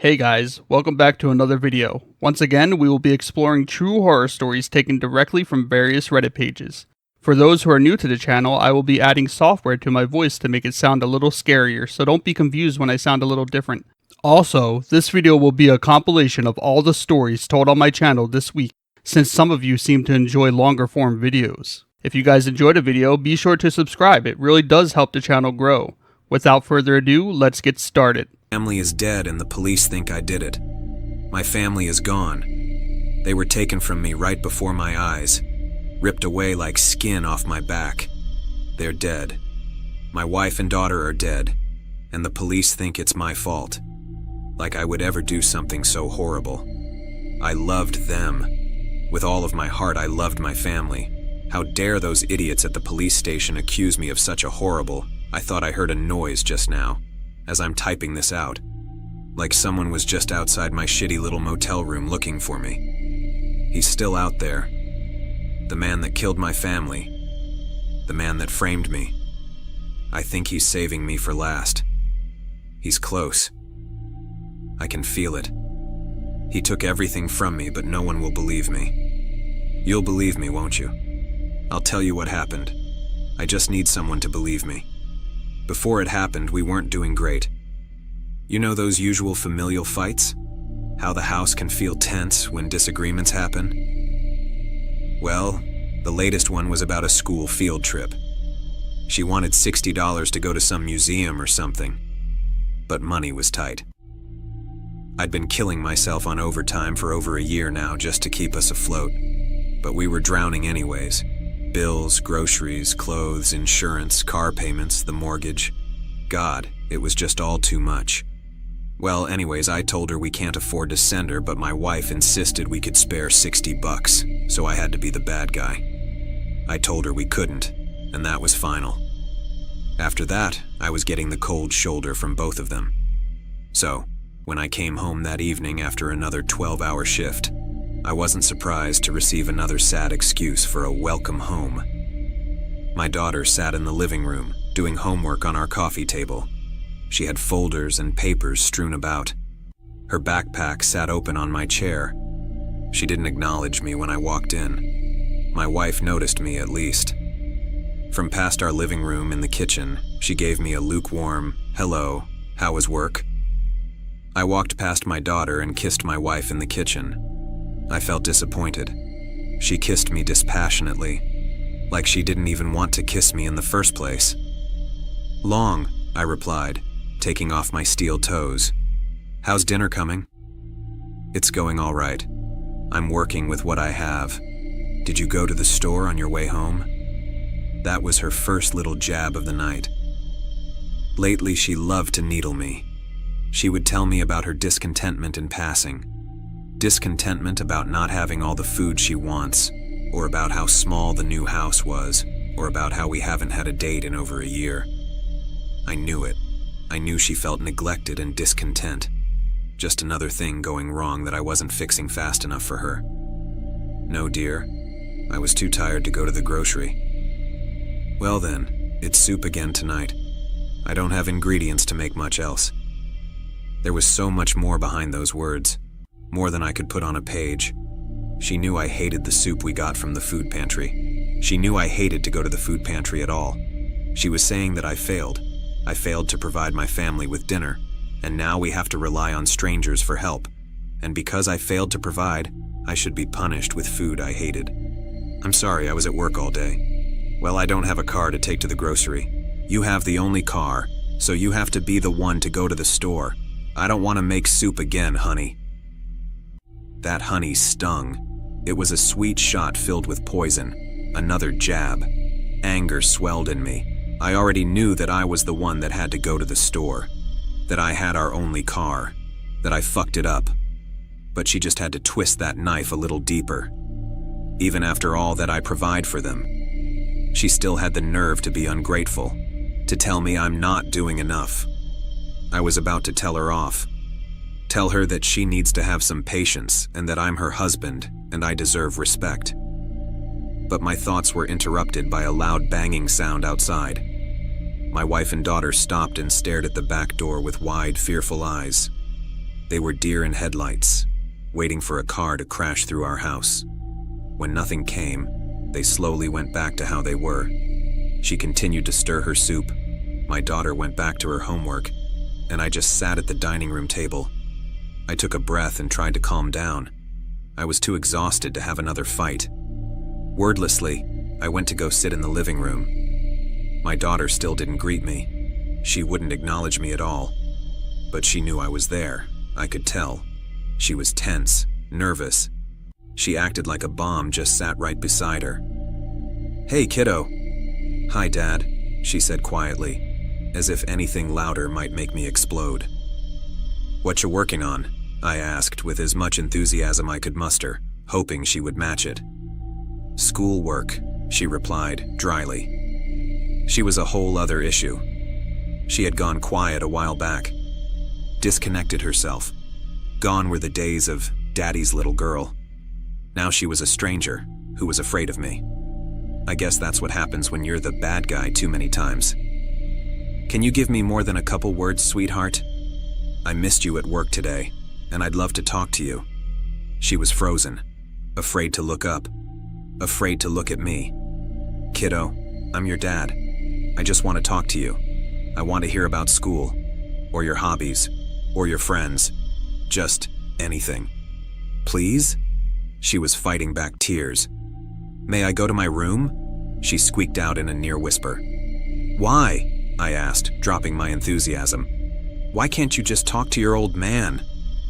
Hey guys, welcome back to another video. Once again, we will be exploring true horror stories taken directly from various Reddit pages. For those who are new to the channel, I will be adding software to my voice to make it sound a little scarier, so don't be confused when I sound a little different. Also, this video will be a compilation of all the stories told on my channel this week, since some of you seem to enjoy longer form videos. If you guys enjoyed the video, be sure to subscribe, it really does help the channel grow. Without further ado, let's get started. Family is dead and the police think I did it. My family is gone. They were taken from me right before my eyes, ripped away like skin off my back. They're dead. My wife and daughter are dead, and the police think it's my fault. Like I would ever do something so horrible. I loved them. With all of my heart, I loved my family. How dare those idiots at the police station accuse me of such a horrible... I thought I heard a noise just now, as I'm typing this out. Like someone was just outside my shitty little motel room looking for me. He's still out there. The man that killed my family. The man that framed me. I think he's saving me for last. He's close. I can feel it. He took everything from me, but no one will believe me. You'll believe me, won't you? I'll tell you what happened. I just need someone to believe me. Before it happened, we weren't doing great. You know those usual familial fights? How the house can feel tense when disagreements happen? Well, the latest one was about a school field trip. She wanted $60 to go to some museum or something, but money was tight. I'd been killing myself on overtime for over a year now just to keep us afloat, but we were drowning anyways. Bills, groceries, clothes, insurance, car payments, the mortgage. God, it was just all too much. Well, anyways, I told her we can't afford to send her, but my wife insisted we could spare $60, so I had to be the bad guy. I told her we couldn't, and that was final. After that, I was getting the cold shoulder from both of them. So, when I came home that evening after another 12-hour shift, I wasn't surprised to receive another sad excuse for a welcome home. My daughter sat in the living room, doing homework on our coffee table. She had folders and papers strewn about. Her backpack sat open on my chair. She didn't acknowledge me when I walked in. My wife noticed me at least. From past our living room in the kitchen, she gave me a lukewarm, "Hello, how was work?" I walked past my daughter and kissed my wife in the kitchen. I felt disappointed. She kissed me dispassionately, like she didn't even want to kiss me in the first place. "Long," I replied, taking off my steel toes. "How's dinner coming?" "It's going all right. I'm working with what I have. Did you go to the store on your way home?" That was her first little jab of the night. Lately, she loved to needle me. She would tell me about her discontentment in passing. Discontentment about not having all the food she wants, or about how small the new house was, or about how we haven't had a date in over a year. I knew it. I knew she felt neglected and discontent. Just another thing going wrong that I wasn't fixing fast enough for her. No, dear. I was too tired to go to the grocery. Well then, it's soup again tonight. I don't have ingredients to make much else. There was so much more behind those words. More than I could put on a page. She knew I hated the soup we got from the food pantry. She knew I hated to go to the food pantry at all. She was saying that I failed. I failed to provide my family with dinner, and now we have to rely on strangers for help. And because I failed to provide, I should be punished with food I hated. I'm sorry, I was at work all day. Well, I don't have a car to take to the grocery. You have the only car, so you have to be the one to go to the store. I don't want to make soup again, honey. That honey stung. It was a sweet shot filled with poison. Another jab. Anger swelled in me. I already knew that I was the one that had to go to the store. That I had our only car. That I fucked it up. But she just had to twist that knife a little deeper. Even after all that I provide for them. She still had the nerve to be ungrateful. To tell me I'm not doing enough. I was about to tell her off. Tell her that she needs to have some patience and that I'm her husband and I deserve respect. But my thoughts were interrupted by a loud banging sound outside. My wife and daughter stopped and stared at the back door with wide, fearful eyes. They were deer in headlights, waiting for a car to crash through our house. When nothing came, they slowly went back to how they were. She continued to stir her soup. My daughter went back to her homework, and I just sat at the dining room table. I took a breath and tried to calm down. I was too exhausted to have another fight. Wordlessly, I went to go sit in the living room. My daughter still didn't greet me. She wouldn't acknowledge me at all. But she knew I was there. I could tell. She was tense, nervous. She acted like a bomb just sat right beside her. "Hey, kiddo." "Hi, Dad," she said quietly, as if anything louder might make me explode. "What you working on?" I asked with as much enthusiasm I could muster, hoping she would match it. "Schoolwork," she replied, dryly. She was a whole other issue. She had gone quiet a while back, disconnected herself. Gone were the days of Daddy's little girl. Now she was a stranger who was afraid of me. I guess that's what happens when you're the bad guy too many times. "Can you give me more than a couple words, sweetheart? I missed you at work today, and I'd love to talk to you." She was frozen, afraid to look up, afraid to look at me. "Kiddo, I'm your dad. I just want to talk to you. I want to hear about school, or your hobbies, or your friends. Just anything. Please?" She was fighting back tears. "May I go to my room?" she squeaked out in a near whisper. "Why?" I asked, dropping my enthusiasm. "Why can't you just talk to your old man?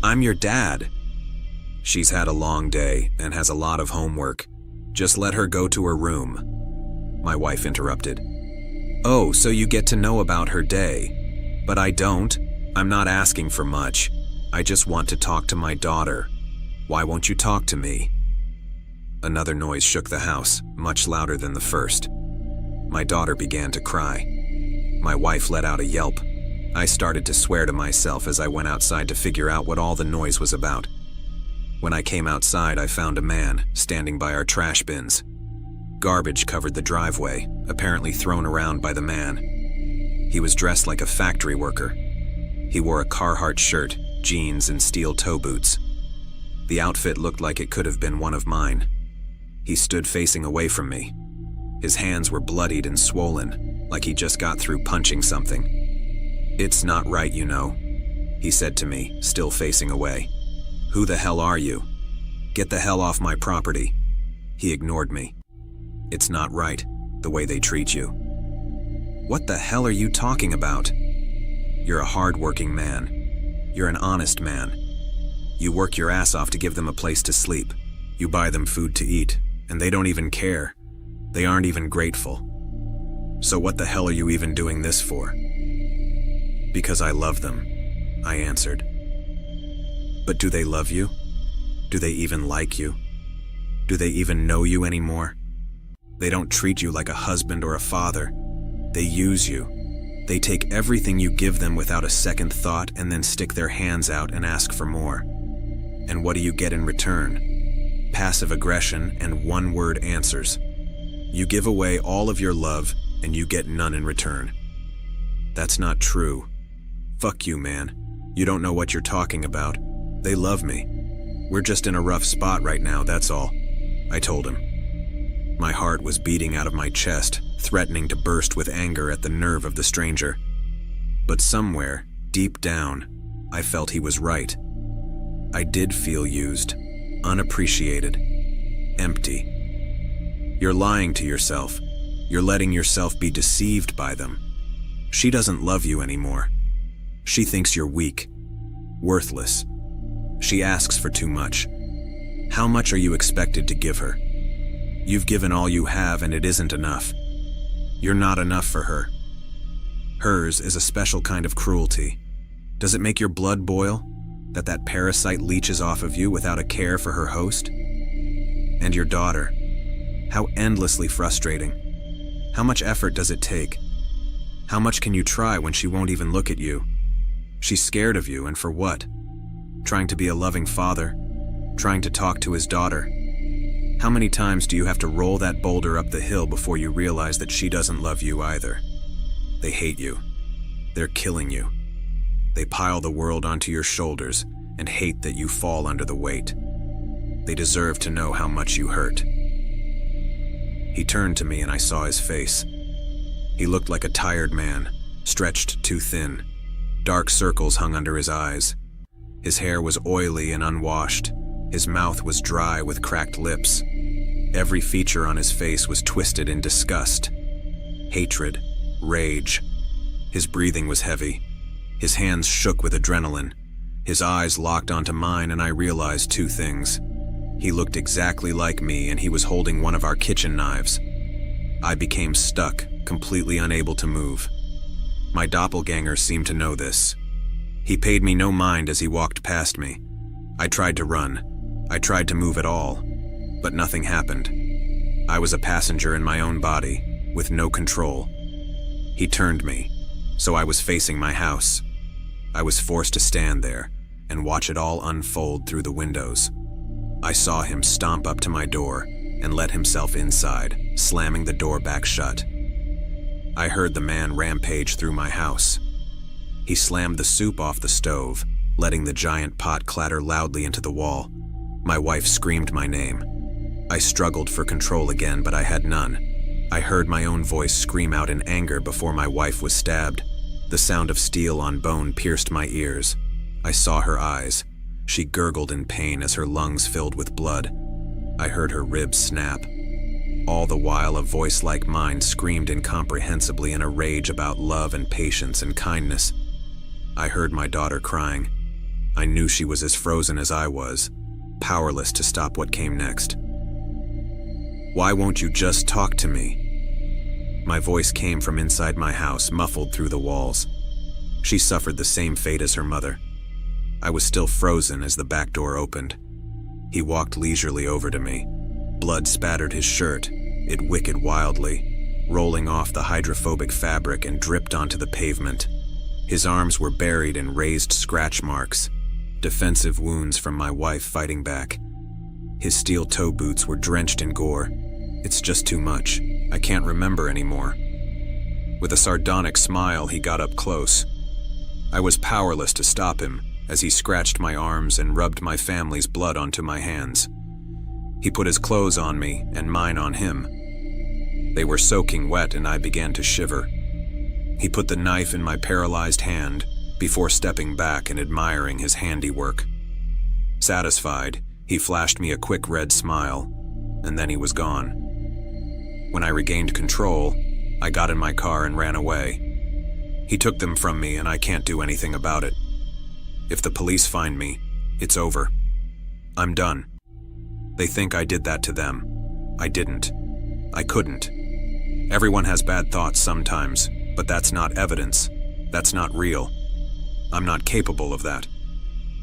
I'm your dad." "She's had a long day and has a lot of homework. Just let her go to her room," my wife interrupted. "Oh, so you get to know about her day. But I don't. I'm not asking for much. I just want to talk to my daughter. Why won't you talk to me?" Another noise shook the house, much louder than the first. My daughter began to cry. My wife let out a yelp. I started to swear to myself as I went outside to figure out what all the noise was about. When I came outside, I found a man standing by our trash bins. Garbage covered the driveway, apparently thrown around by the man. He was dressed like a factory worker. He wore a Carhartt shirt, jeans, and steel toe boots. The outfit looked like it could have been one of mine. He stood facing away from me. His hands were bloodied and swollen, like he just got through punching something. "It's not right, you know," he said to me, still facing away. "Who the hell are you? Get the hell off my property." He ignored me. "It's not right, the way they treat you." "What the hell are you talking about? You're a hard-working man. You're an honest man. You work your ass off to give them a place to sleep. You buy them food to eat, and they don't even care. They aren't even grateful. So what the hell are you even doing this for?" "Because I love them," I answered. "But do they love you? Do they even like you? Do they even know you anymore? They don't treat you like a husband or a father. They use you. They take everything you give them without a second thought and then stick their hands out and ask for more. And what do you get in return? Passive aggression and one-word answers. You give away all of your love and you get none in return. That's not true. Fuck you, man. You don't know what you're talking about. They love me. We're just in a rough spot right now, that's all," I told him. My heart was beating out of my chest, threatening to burst with anger at the nerve of the stranger. But somewhere, deep down, I felt he was right. I did feel used, unappreciated, empty. You're lying to yourself. You're letting yourself be deceived by them. She doesn't love you anymore. She thinks you're weak, worthless. She asks for too much. How much are you expected to give her? You've given all you have and it isn't enough. You're not enough for her. Hers is a special kind of cruelty. Does it make your blood boil that parasite leeches off of you without a care for her host? And your daughter. How endlessly frustrating. How much effort does it take? How much can you try when she won't even look at you? She's scared of you, and for what? Trying to be a loving father, trying to talk to his daughter. How many times do you have to roll that boulder up the hill before you realize that she doesn't love you either? They hate you. They're killing you. They pile the world onto your shoulders, and hate that you fall under the weight. They deserve to know how much you hurt. He turned to me and I saw his face. He looked like a tired man, stretched too thin. Dark circles hung under his eyes. His hair was oily and unwashed. His mouth was dry with cracked lips. Every feature on his face was twisted in disgust. Hatred, rage. His breathing was heavy. His hands shook with adrenaline. His eyes locked onto mine and I realized two things. He looked exactly like me and he was holding one of our kitchen knives. I became stuck, completely unable to move. My doppelganger seemed to know this. He paid me no mind as he walked past me. I tried to run. I tried to move at all, but nothing happened. I was a passenger in my own body, with no control. He turned me, so I was facing my house. I was forced to stand there and watch it all unfold through the windows. I saw him stomp up to my door and let himself inside, slamming the door back shut. I heard the man rampage through my house. He slammed the soup off the stove, letting the giant pot clatter loudly into the wall. My wife screamed my name. I struggled for control again, but I had none. I heard my own voice scream out in anger before my wife was stabbed. The sound of steel on bone pierced my ears. I saw her eyes. She gurgled in pain as her lungs filled with blood. I heard her ribs snap. All the while, a voice like mine screamed incomprehensibly in a rage about love and patience and kindness. I heard my daughter crying. I knew she was as frozen as I was, powerless to stop what came next. "Why won't you just talk to me?" My voice came from inside my house, muffled through the walls. She suffered the same fate as her mother. I was still frozen as the back door opened. He walked leisurely over to me. Blood spattered his shirt. It wicketed wildly, rolling off the hydrophobic fabric and dripped onto the pavement. His arms were buried in raised scratch marks, defensive wounds from my wife fighting back. His steel toe boots were drenched in gore. It's just too much. I can't remember anymore. With a sardonic smile, he got up close. I was powerless to stop him as he scratched my arms and rubbed my family's blood onto my hands. He put his clothes on me and mine on him. They were soaking wet and I began to shiver. He put the knife in my paralyzed hand before stepping back and admiring his handiwork. Satisfied, he flashed me a quick red smile, and then he was gone. When I regained control, I got in my car and ran away. He took them from me and I can't do anything about it. If the police find me, it's over. I'm done. They think I did that to them. I didn't. I couldn't. Everyone has bad thoughts sometimes, but that's not evidence. That's not real. I'm not capable of that.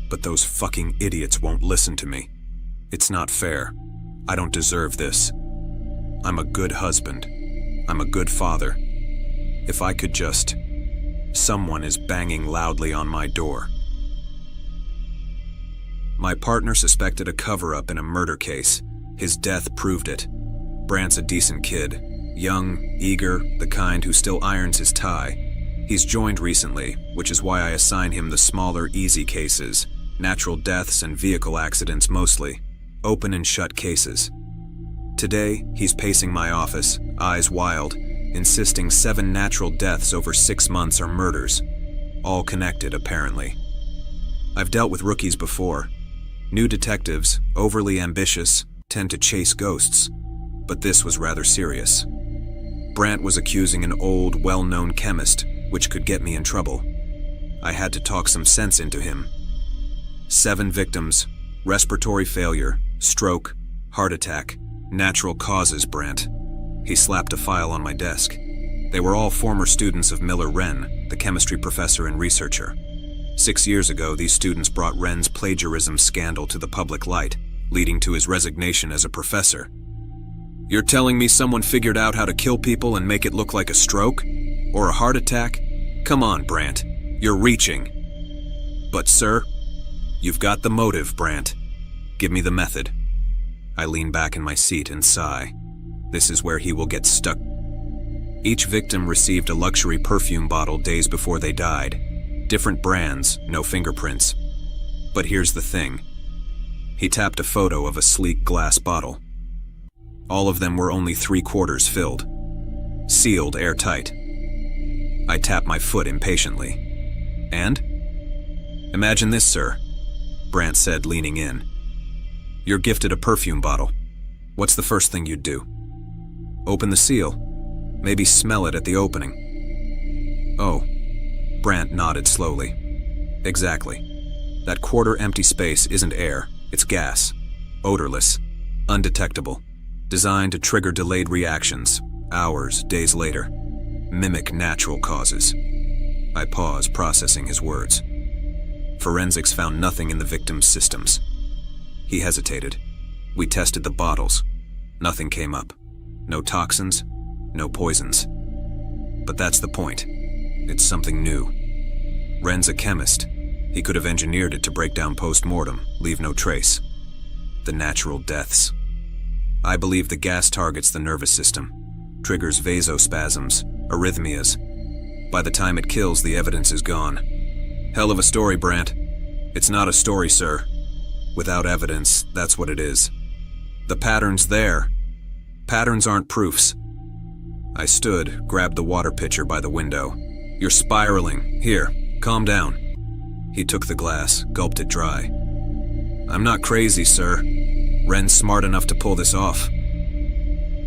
But those fucking idiots won't listen to me. It's not fair. I don't deserve this. I'm a good husband. I'm a good father. If I could just... Someone is banging loudly on my door. My partner suspected a cover-up in a murder case. His death proved it. Brant's a decent kid. Young, eager, the kind who still irons his tie. He's joined recently, which is why I assign him the smaller, easy cases. Natural deaths and vehicle accidents mostly. Open and shut cases. Today, he's pacing my office, eyes wild, insisting 7 natural deaths over 6 months are murders. All connected, apparently. I've dealt with rookies before. New detectives, overly ambitious, tend to chase ghosts. But this was rather serious. Brant was accusing an old, well-known chemist, which could get me in trouble. I had to talk some sense into him. 7 victims, respiratory failure, stroke, heart attack, natural causes, Brant. He slapped a file on my desk. They were all former students of Miller Wren, the chemistry professor and researcher. 6 years ago, these students brought Wren's plagiarism scandal to the public light, leading to his resignation as a professor. You're telling me someone figured out how to kill people and make it look like a stroke? Or a heart attack? Come on, Brant. You're reaching. But, sir, you've got the motive, Brant. Give me the method. I lean back in my seat and sigh. This is where he will get stuck. Each victim received a luxury perfume bottle days before they died. Different brands, no fingerprints. But here's the thing. He tapped a photo of a sleek glass bottle. All of them were only 3/4 filled, sealed airtight. I tapped my foot impatiently. And? Imagine this, sir, Brandt said, leaning in. You're gifted a perfume bottle. What's the first thing you'd do? Open the seal. Maybe smell it at the opening. Oh, Brandt nodded slowly. Exactly. That quarter empty space isn't air, it's gas. Odorless, undetectable, designed to trigger delayed reactions, hours, days later. Mimic natural causes. I paused, processing his words. Forensics found nothing in the victim's systems. He hesitated. We tested the bottles. Nothing came up. No toxins, no poisons. But that's the point. It's something new. Wren's a chemist. He could have engineered it to break down post-mortem, leave no trace. The natural deaths. I believe the gas targets the nervous system, triggers vasospasms, arrhythmias. By the time it kills, the evidence is gone. Hell of a story, Brandt. It's not a story, sir. Without evidence, that's what it is. The pattern's there. Patterns aren't proofs. I stood, grabbed the water pitcher by the window. You're spiraling. Here, calm down. He took the glass, gulped it dry. I'm not crazy, sir. Wren's smart enough to pull this off.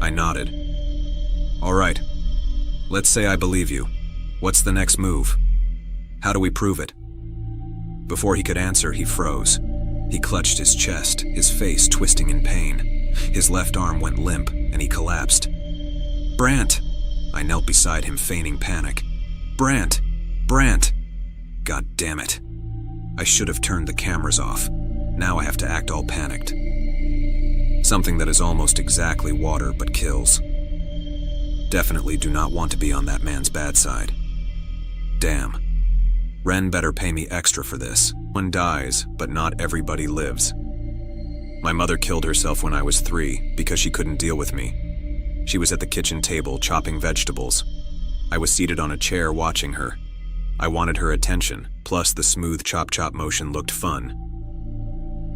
I nodded. All right. Let's say I believe you. What's the next move? How do we prove it? Before he could answer, he froze. He clutched his chest, his face twisting in pain. His left arm went limp, and he collapsed. Brandt! I knelt beside him, feigning panic. Brandt! Brandt! God damn it. I should have turned the cameras off. Now I have to act all panicked. Something that is almost exactly water but kills. Definitely do not want to be on that man's bad side. Damn. Wren better pay me extra for this. One dies, but not everybody lives. My mother killed herself when I was 3 because she couldn't deal with me. She was at the kitchen table chopping vegetables. I was seated on a chair watching her. I wanted her attention, plus the smooth chop-chop motion looked fun.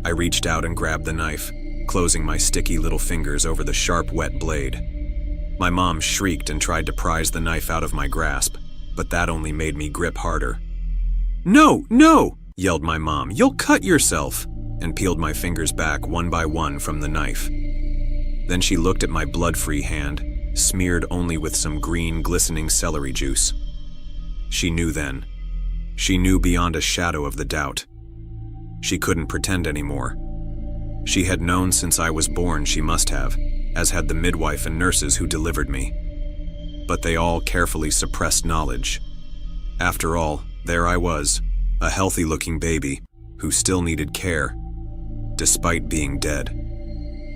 I reached out and grabbed the knife, closing my sticky little fingers over the sharp, wet blade. My mom shrieked and tried to prise the knife out of my grasp, but that only made me grip harder. No, no, yelled my mom, you'll cut yourself, and peeled my fingers back one by one from the knife. Then she looked at my blood-free hand, smeared only with some green, glistening celery juice. She knew then. She knew beyond a shadow of the doubt. She couldn't pretend anymore. She had known since I was born, she must have, as had the midwife and nurses who delivered me. But they all carefully suppressed knowledge. After all, there I was, a healthy-looking baby who still needed care, despite being dead.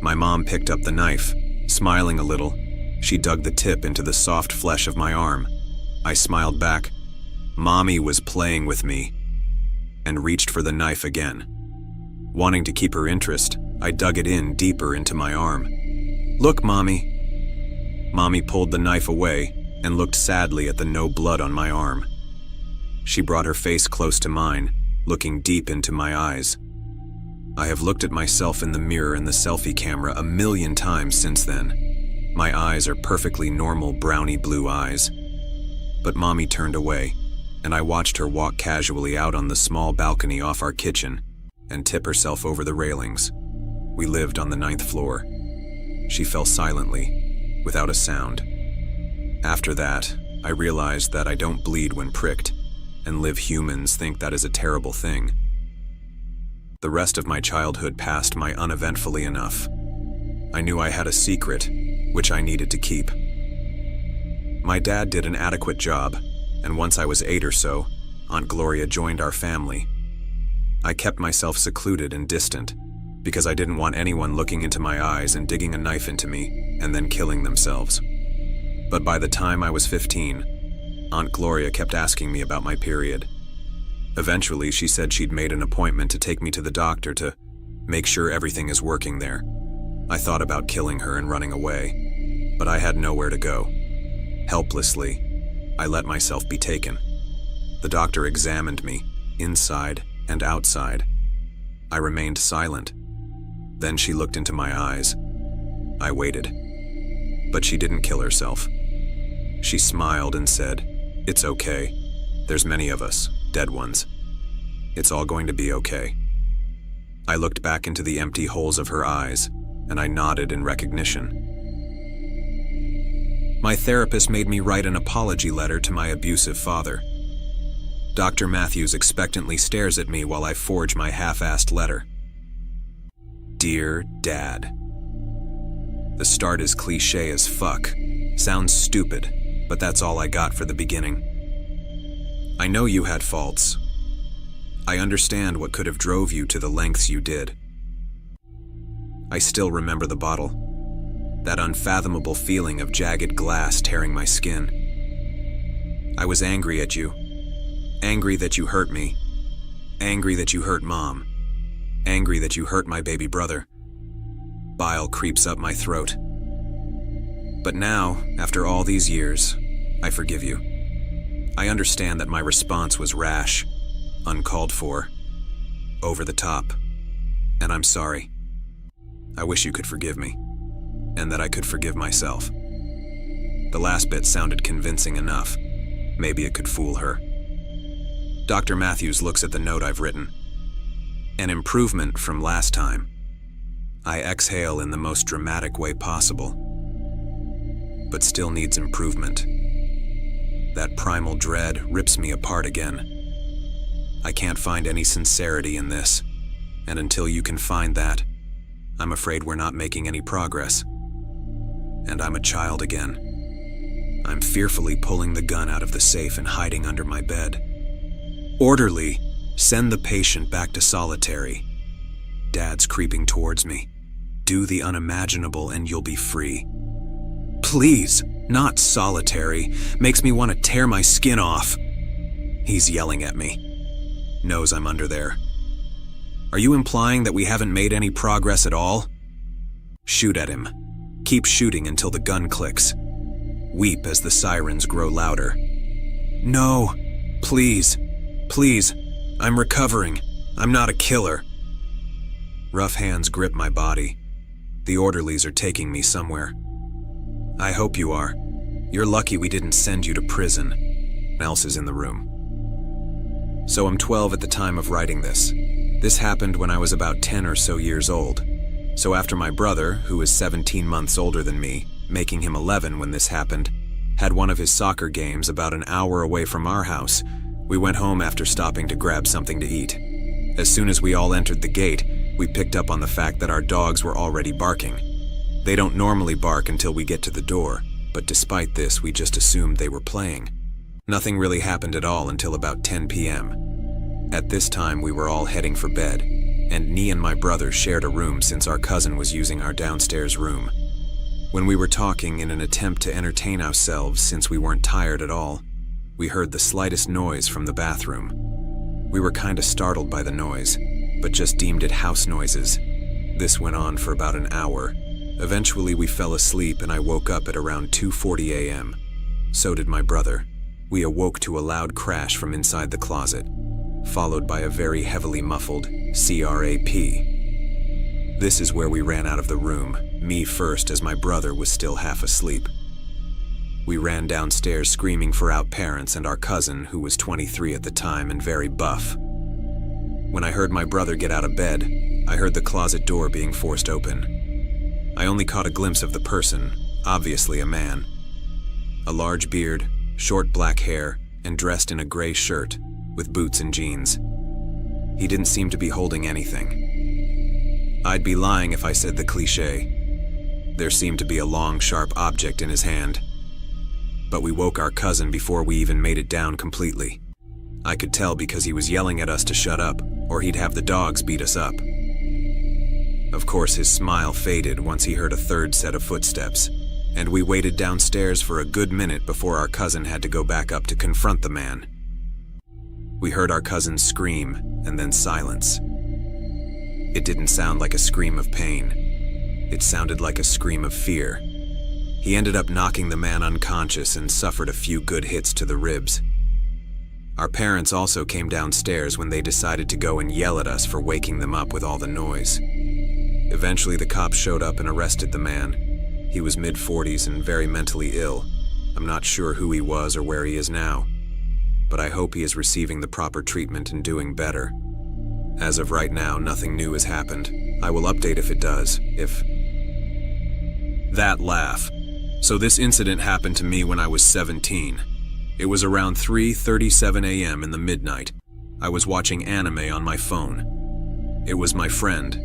My mom picked up the knife. Smiling a little, she dug the tip into the soft flesh of my arm. I smiled back. Mommy was playing with me, and reached for the knife again. Wanting to keep her interest, I dug it in deeper into my arm. Look, Mommy. Mommy pulled the knife away and looked sadly at the no blood on my arm. She brought her face close to mine, looking deep into my eyes. I have looked at myself in the mirror in the selfie camera 1,000,000 times since then. My eyes are perfectly normal brownie blue eyes. But Mommy turned away, and I watched her walk casually out on the small balcony off our kitchen and tip herself over the railings. We lived on the 9th floor. She fell silently, without a sound. After that, I realized that I don't bleed when pricked, and live humans think that is a terrible thing. The rest of my childhood passed by uneventfully enough. I knew I had a secret, which I needed to keep. My dad did an adequate job, and once I was 8 or so, Aunt Gloria joined our family. I kept myself secluded and distant, because I didn't want anyone looking into my eyes and digging a knife into me, and then killing themselves. But by the time I was 15, Aunt Gloria kept asking me about my period. Eventually, she said she'd made an appointment to take me to the doctor to make sure everything is working there. I thought about killing her and running away, but I had nowhere to go. Helplessly, I let myself be taken. The doctor examined me, inside and outside, I remained silent. Then she looked into my eyes. I waited. But she didn't kill herself. She smiled and said, "It's okay. There's many of us, dead ones. It's all going to be okay." I looked back into the empty holes of her eyes, and I nodded in recognition. My therapist made me write an apology letter to my abusive father. Dr. Matthews expectantly stares at me while I forge my half-assed letter. Dear Dad. The start is cliché as fuck. Sounds stupid, but that's all I got for the beginning. I know you had faults. I understand what could have drove you to the lengths you did. I still remember the bottle. That unfathomable feeling of jagged glass tearing my skin. I was angry at you. Angry that you hurt me. Angry that you hurt Mom. Angry that you hurt my baby brother. Bile creeps up my throat. But now, after all these years, I forgive you. I understand that my response was rash, uncalled for, over the top, and I'm sorry. I wish you could forgive me, and that I could forgive myself. The last bit sounded convincing enough. Maybe it could fool her. Dr. Matthews looks at the note I've written. An improvement from last time. I exhale in the most dramatic way possible, but still needs improvement. That primal dread rips me apart again. I can't find any sincerity in this, and until you can find that, I'm afraid we're not making any progress. And I'm a child again. I'm fearfully pulling the gun out of the safe and hiding under my bed. Orderly, send the patient back to solitary. Dad's creeping towards me. Do the unimaginable and you'll be free. Please, not solitary. Makes me want to tear my skin off. He's yelling at me. Knows I'm under there. Are you implying that we haven't made any progress at all? Shoot at him. Keep shooting until the gun clicks. Weep as the sirens grow louder. No, please, please, I'm recovering. I'm not a killer. Rough hands grip my body. The orderlies are taking me somewhere. I hope you are. You're lucky we didn't send you to prison. Nels is in the room. So I'm 12 at the time of writing this. This happened when I was about 10 or so years old. So after my brother, who is 17 months older than me, making him 11 when this happened, had one of his soccer games about an hour away from our house, we went home after stopping to grab something to eat. As soon as we all entered the gate, we picked up on the fact that our dogs were already barking. They don't normally bark until we get to the door, but despite this, we just assumed they were playing. Nothing really happened at all until about 10 p.m. At this time, we were all heading for bed, and me and my brother shared a room since our cousin was using our downstairs room. When we were talking in an attempt to entertain ourselves since we weren't tired at all, we heard the slightest noise from the bathroom. We were kinda startled by the noise, but just deemed it house noises. This went on for about an hour. Eventually we fell asleep and I woke up at around 2:40 a.m. So did my brother. We awoke to a loud crash from inside the closet, followed by a very heavily muffled CRAP. This is where we ran out of the room, me first as my brother was still half asleep. We ran downstairs screaming for our parents and our cousin, who was 23 at the time and very buff. When I heard my brother get out of bed, I heard the closet door being forced open. I only caught a glimpse of the person, obviously a man. A large beard, short black hair, and dressed in a gray shirt, with boots and jeans. He didn't seem to be holding anything. I'd be lying if I said the cliché. There seemed to be a long, sharp object in his hand. But we woke our cousin before we even made it down completely. I could tell because he was yelling at us to shut up, or he'd have the dogs beat us up. Of course, his smile faded once he heard a third set of footsteps, and we waited downstairs for a good minute before our cousin had to go back up to confront the man. We heard our cousin scream, and then silence. It didn't sound like a scream of pain. It sounded like a scream of fear. He ended up knocking the man unconscious and suffered a few good hits to the ribs. Our parents also came downstairs when they decided to go and yell at us for waking them up with all the noise. Eventually, the cops showed up and arrested the man. He was mid-40s and very mentally ill. I'm not sure who he was or where he is now, but I hope he is receiving the proper treatment and doing better. As of right now, nothing new has happened. I will update if it does, That laugh. So this incident happened to me when I was 17. It was around 3:37 a.m. in the midnight. I was watching anime on my phone. It was my friend.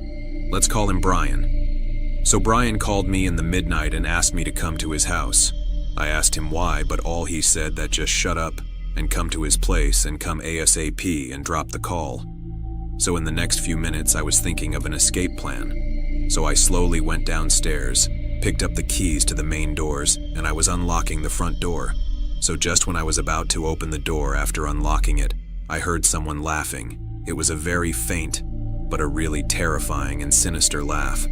Let's call him Brian. So Brian called me in the midnight and asked me to come to his house. I asked him why, but all he said that just shut up and come to his place and come ASAP and drop the call. So in the next few minutes I was thinking of an escape plan. So I slowly went downstairs, picked up the keys to the main doors, and I was unlocking the front door. So just when I was about to open the door after unlocking it, I heard someone laughing. It was a very faint, but a really terrifying and sinister laugh.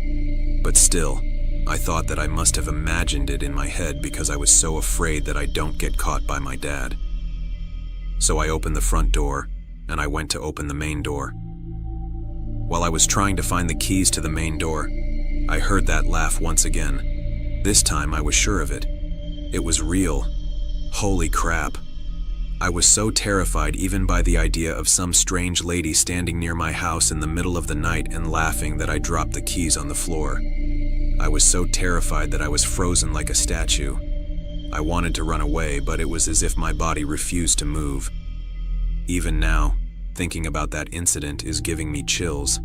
But still, I thought that I must have imagined it in my head because I was so afraid that I don't get caught by my dad. So I opened the front door, and I went to open the main door. While I was trying to find the keys to the main door, I heard that laugh once again. This time I was sure of it. It was real. Holy crap. I was so terrified even by the idea of some strange lady standing near my house in the middle of the night and laughing that I dropped the keys on the floor. I was so terrified that I was frozen like a statue. I wanted to run away, but it was as if my body refused to move. Even now, thinking about that incident is giving me chills.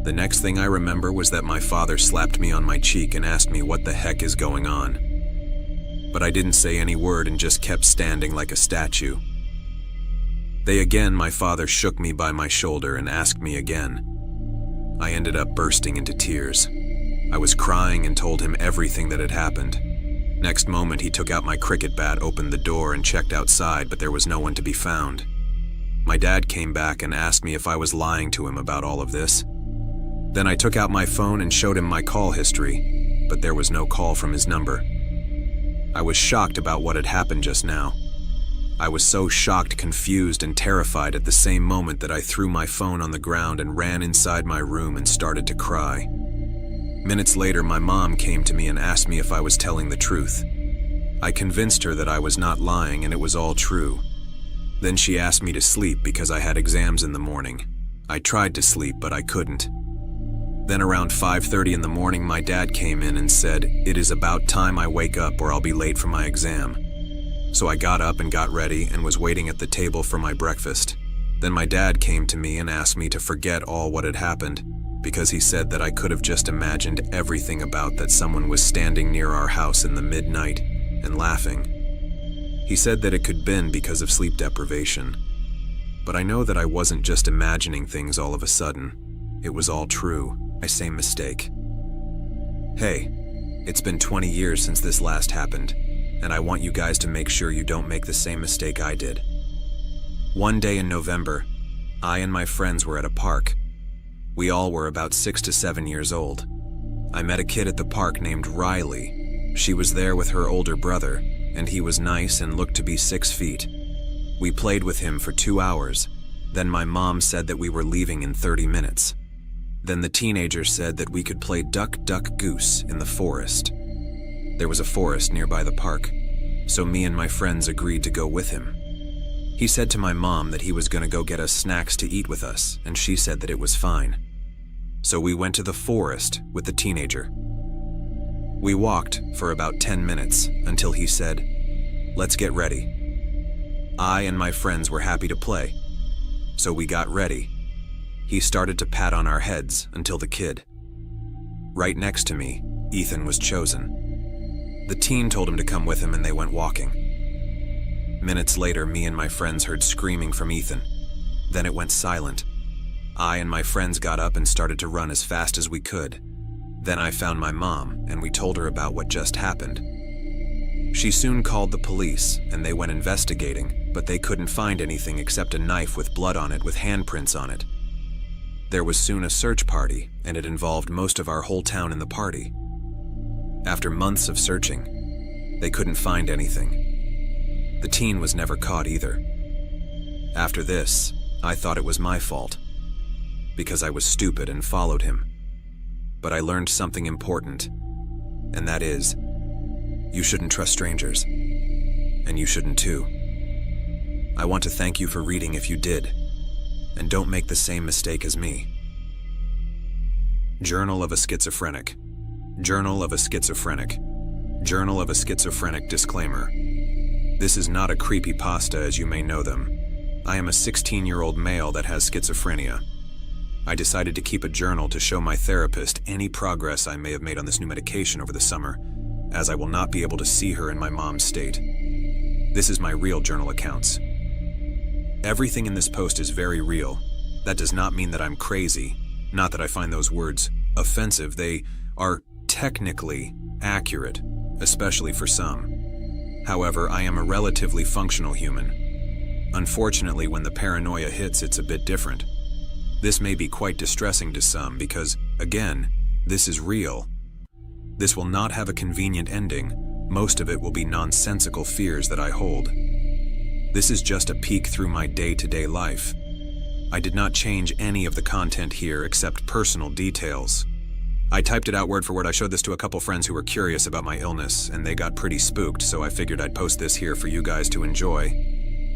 The next thing I remember was that my father slapped me on my cheek and asked me what the heck is going on. But I didn't say any word and just kept standing like a statue. My father shook me by my shoulder and asked me again. I ended up bursting into tears. I was crying and told him everything that had happened. Next moment, he took out my cricket bat, opened the door, and checked outside, but there was no one to be found. My dad came back and asked me if I was lying to him about all of this. Then I took out my phone and showed him my call history, but there was no call from his number. I was shocked about what had happened just now. I was so shocked, confused, and terrified at the same moment that I threw my phone on the ground and ran inside my room and started to cry. Minutes later, my mom came to me and asked me if I was telling the truth. I convinced her that I was not lying and it was all true. Then she asked me to sleep because I had exams in the morning. I tried to sleep, but I couldn't. Then around 5:30 in the morning, my dad came in and said, "It is about time I wake up or I'll be late for my exam." So I got up and got ready and was waiting at the table for my breakfast. Then my dad came to me and asked me to forget all what had happened, because he said that I could have just imagined everything about that someone was standing near our house in the midnight and laughing. He said that it could have been because of sleep deprivation. But I know that I wasn't just imagining things all of a sudden. It was all true. My same mistake. Hey, it's been 20 years since this last happened, and I want you guys to make sure you don't make the same mistake I did. One day in November, I and my friends were at a park. We all were about 6 to 7 years old. I met a kid at the park named Riley. She was there with her older brother, and he was nice and looked to be 6 feet. We played with him for 2 hours. Then my mom said that we were leaving in 30 minutes. Then the teenager said that we could play duck, duck, goose in the forest. There was a forest nearby the park, so me and my friends agreed to go with him. He said to my mom that he was going to go get us snacks to eat with us, and she said that it was fine. So we went to the forest with the teenager. We walked for about 10 minutes until he said, "Let's get ready." I and my friends were happy to play, so we got ready. He started to pat on our heads until the kid. Right next to me, Ethan was chosen. The teen told him to come with him and they went walking. Minutes later, me and my friends heard screaming from Ethan. Then it went silent. I and my friends got up and started to run as fast as we could. Then I found my mom and we told her about what just happened. She soon called the police and they went investigating, but they couldn't find anything except a knife with blood on it with handprints on it. There was soon a search party, and it involved most of our whole town in the party. After months of searching, they couldn't find anything. The teen was never caught either. After this, I thought it was my fault, because I was stupid and followed him. But I learned something important, and that is, you shouldn't trust strangers, and you shouldn't too. I want to thank you for reading if you did, and don't make the same mistake as me. Journal of a Schizophrenic. Journal of a Schizophrenic. Journal of a Schizophrenic disclaimer. This is not a creepypasta as you may know them. I am a 16-year-old male that has schizophrenia. I decided to keep a journal to show my therapist any progress I may have made on this new medication over the summer, as I will not be able to see her in my mom's state. This is my real journal accounts. Everything in this post is very real. That does not mean that I'm crazy. Not that I find those words offensive. They are technically accurate, especially for some. However, I am a relatively functional human. Unfortunately, when the paranoia hits, it's a bit different. This may be quite distressing to some because, again, this is real. This will not have a convenient ending. Most of it will be nonsensical fears that I hold. This is just a peek through my day-to-day life. I did not change any of the content here except personal details. I typed it out word for word. I showed this to a couple friends who were curious about my illness, and they got pretty spooked, so I figured I'd post this here for you guys to enjoy.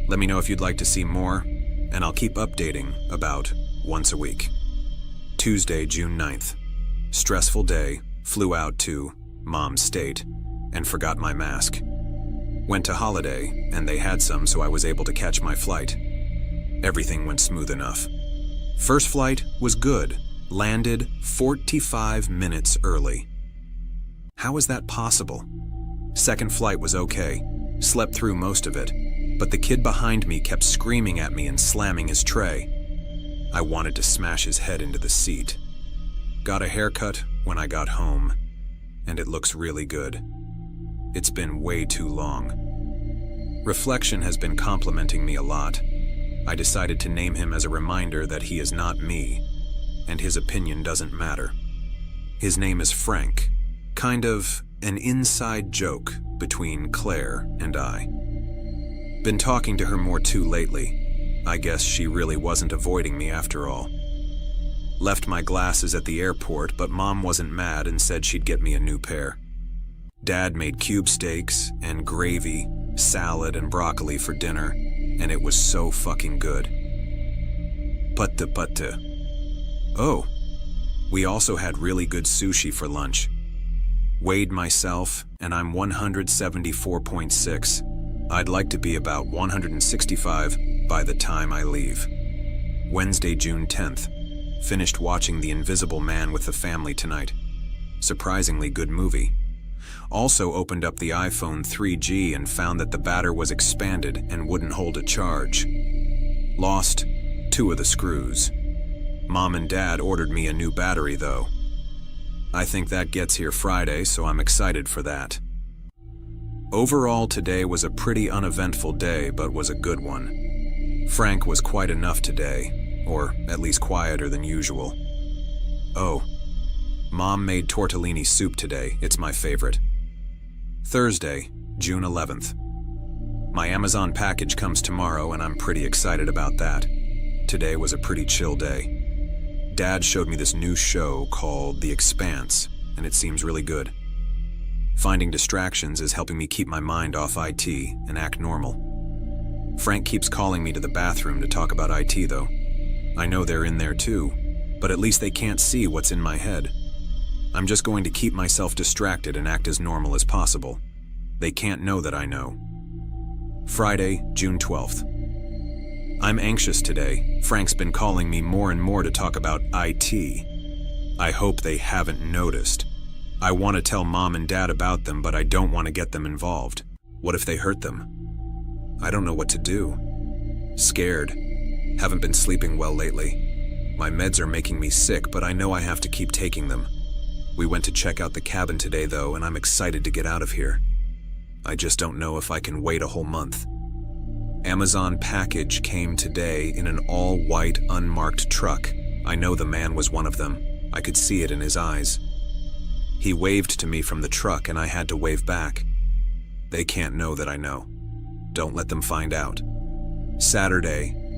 Let me know if you'd like to see more, and I'll keep updating about once a week. Tuesday, June 9th. Stressful day, flew out to Mom's state, and forgot my mask. Went to Holiday, and they had some, so I was able to catch my flight. Everything went smooth enough. First flight was good. Landed 45 minutes early. How is that possible? Second flight was okay. Slept through most of it, but the kid behind me kept screaming at me and slamming his tray. I wanted to smash his head into the seat. Got a haircut when I got home, and it looks really good. It's been way too long. Reflection has been complimenting me a lot. I decided to name him as a reminder that he is not me, and his opinion doesn't matter. His name is Frank, kind of an inside joke between Claire and I. Been talking to her more too lately. I guess she really wasn't avoiding me after all. Left my glasses at the airport, but Mom wasn't mad and said she'd get me a new pair. Dad made cube steaks and gravy, salad and broccoli for dinner, and it was so fucking good. Putta. Oh, we also had really good sushi for lunch. Weighed myself, and I'm 174.6. I'd like to be about 165 by the time I leave. Wednesday, June 10th. Finished watching The Invisible Man with the family tonight. Surprisingly good movie. Also opened up the iPhone 3G and found that the batter was expanded and wouldn't hold a charge. Lost 2 of the screws. Mom and Dad ordered me a new battery though. I think that gets here Friday, so I'm excited for that. Overall, today was a pretty uneventful day, but was a good one. Frank was quite enough today, or at least quieter than usual. Oh, Mom made tortellini soup today. It's my favorite. Thursday, June 11th. My Amazon package comes tomorrow, and I'm pretty excited about that. Today was a pretty chill day. Dad showed me this new show called The Expanse, and it seems really good. Finding distractions is helping me keep my mind off IT and act normal. Frank keeps calling me to the bathroom to talk about IT though. I know they're in there too, but at least they can't see what's in my head. I'm just going to keep myself distracted and act as normal as possible. They can't know that I know. Friday, June 12th. I'm anxious today. Frank's been calling me more and more to talk about IT. I hope they haven't noticed. I want to tell Mom and Dad about them, but I don't want to get them involved. What if they hurt them? I don't know what to do. Scared. Haven't been sleeping well lately. My meds are making me sick, but I know I have to keep taking them. We went to check out the cabin today though, and I'm excited to get out of here. I just don't know if I can wait a whole month. Amazon package came today in an all-white, unmarked truck. I know the man was one of them. I could see it in his eyes. He waved to me from the truck and I had to wave back. They can't know that I know. Don't let them find out. Saturday,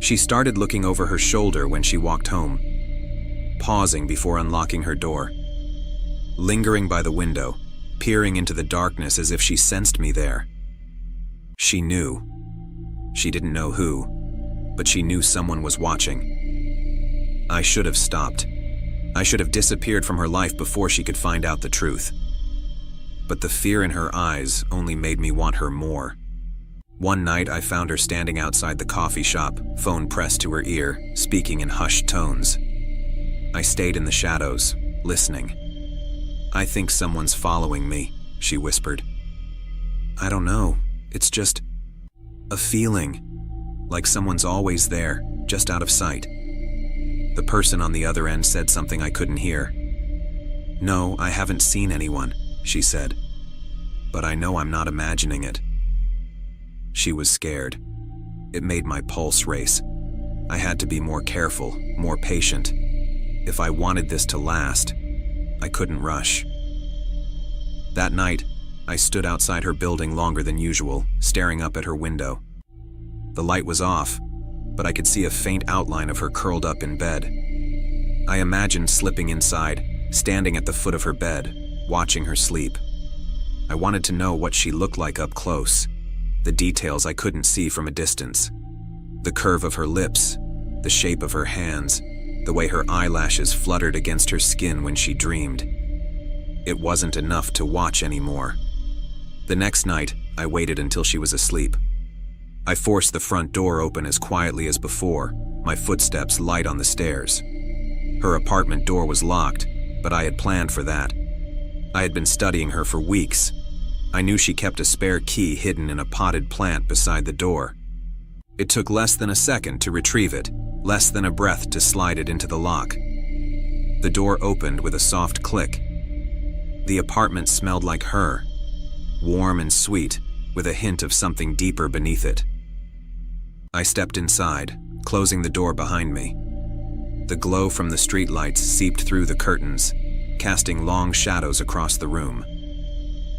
She started looking over her shoulder when she walked home, pausing before unlocking her door, lingering by the window, peering into the darkness as if she sensed me there. She knew. She didn't know who, but she knew someone was watching. I should have stopped. I should have disappeared from her life before she could find out the truth. But the fear in her eyes only made me want her more. One night I found her standing outside the coffee shop, phone pressed to her ear, speaking in hushed tones. I stayed in the shadows, listening. "I think someone's following me," she whispered. "I don't know. It's just a feeling, like someone's always there, just out of sight." The person on the other end said something I couldn't hear. "No, I haven't seen anyone," she said. "But I know I'm not imagining it." She was scared. It made my pulse race. I had to be more careful, more patient. If I wanted this to last, I couldn't rush. That night, I stood outside her building longer than usual, staring up at her window. The light was off, but I could see a faint outline of her curled up in bed. I imagined slipping inside, standing at the foot of her bed, watching her sleep. I wanted to know what she looked like up close, the details I couldn't see from a distance. The curve of her lips, the shape of her hands, the way her eyelashes fluttered against her skin when she dreamed. It wasn't enough to watch anymore. The next night, I waited until she was asleep. I forced the front door open as quietly as before, my footsteps light on the stairs. Her apartment door was locked, but I had planned for that. I had been studying her for weeks. I knew she kept a spare key hidden in a potted plant beside the door. It took less than a second to retrieve it, less than a breath to slide it into the lock. The door opened with a soft click. The apartment smelled like her, warm and sweet, with a hint of something deeper beneath it. I stepped inside, closing the door behind me. The glow from the streetlights seeped through the curtains, casting long shadows across the room.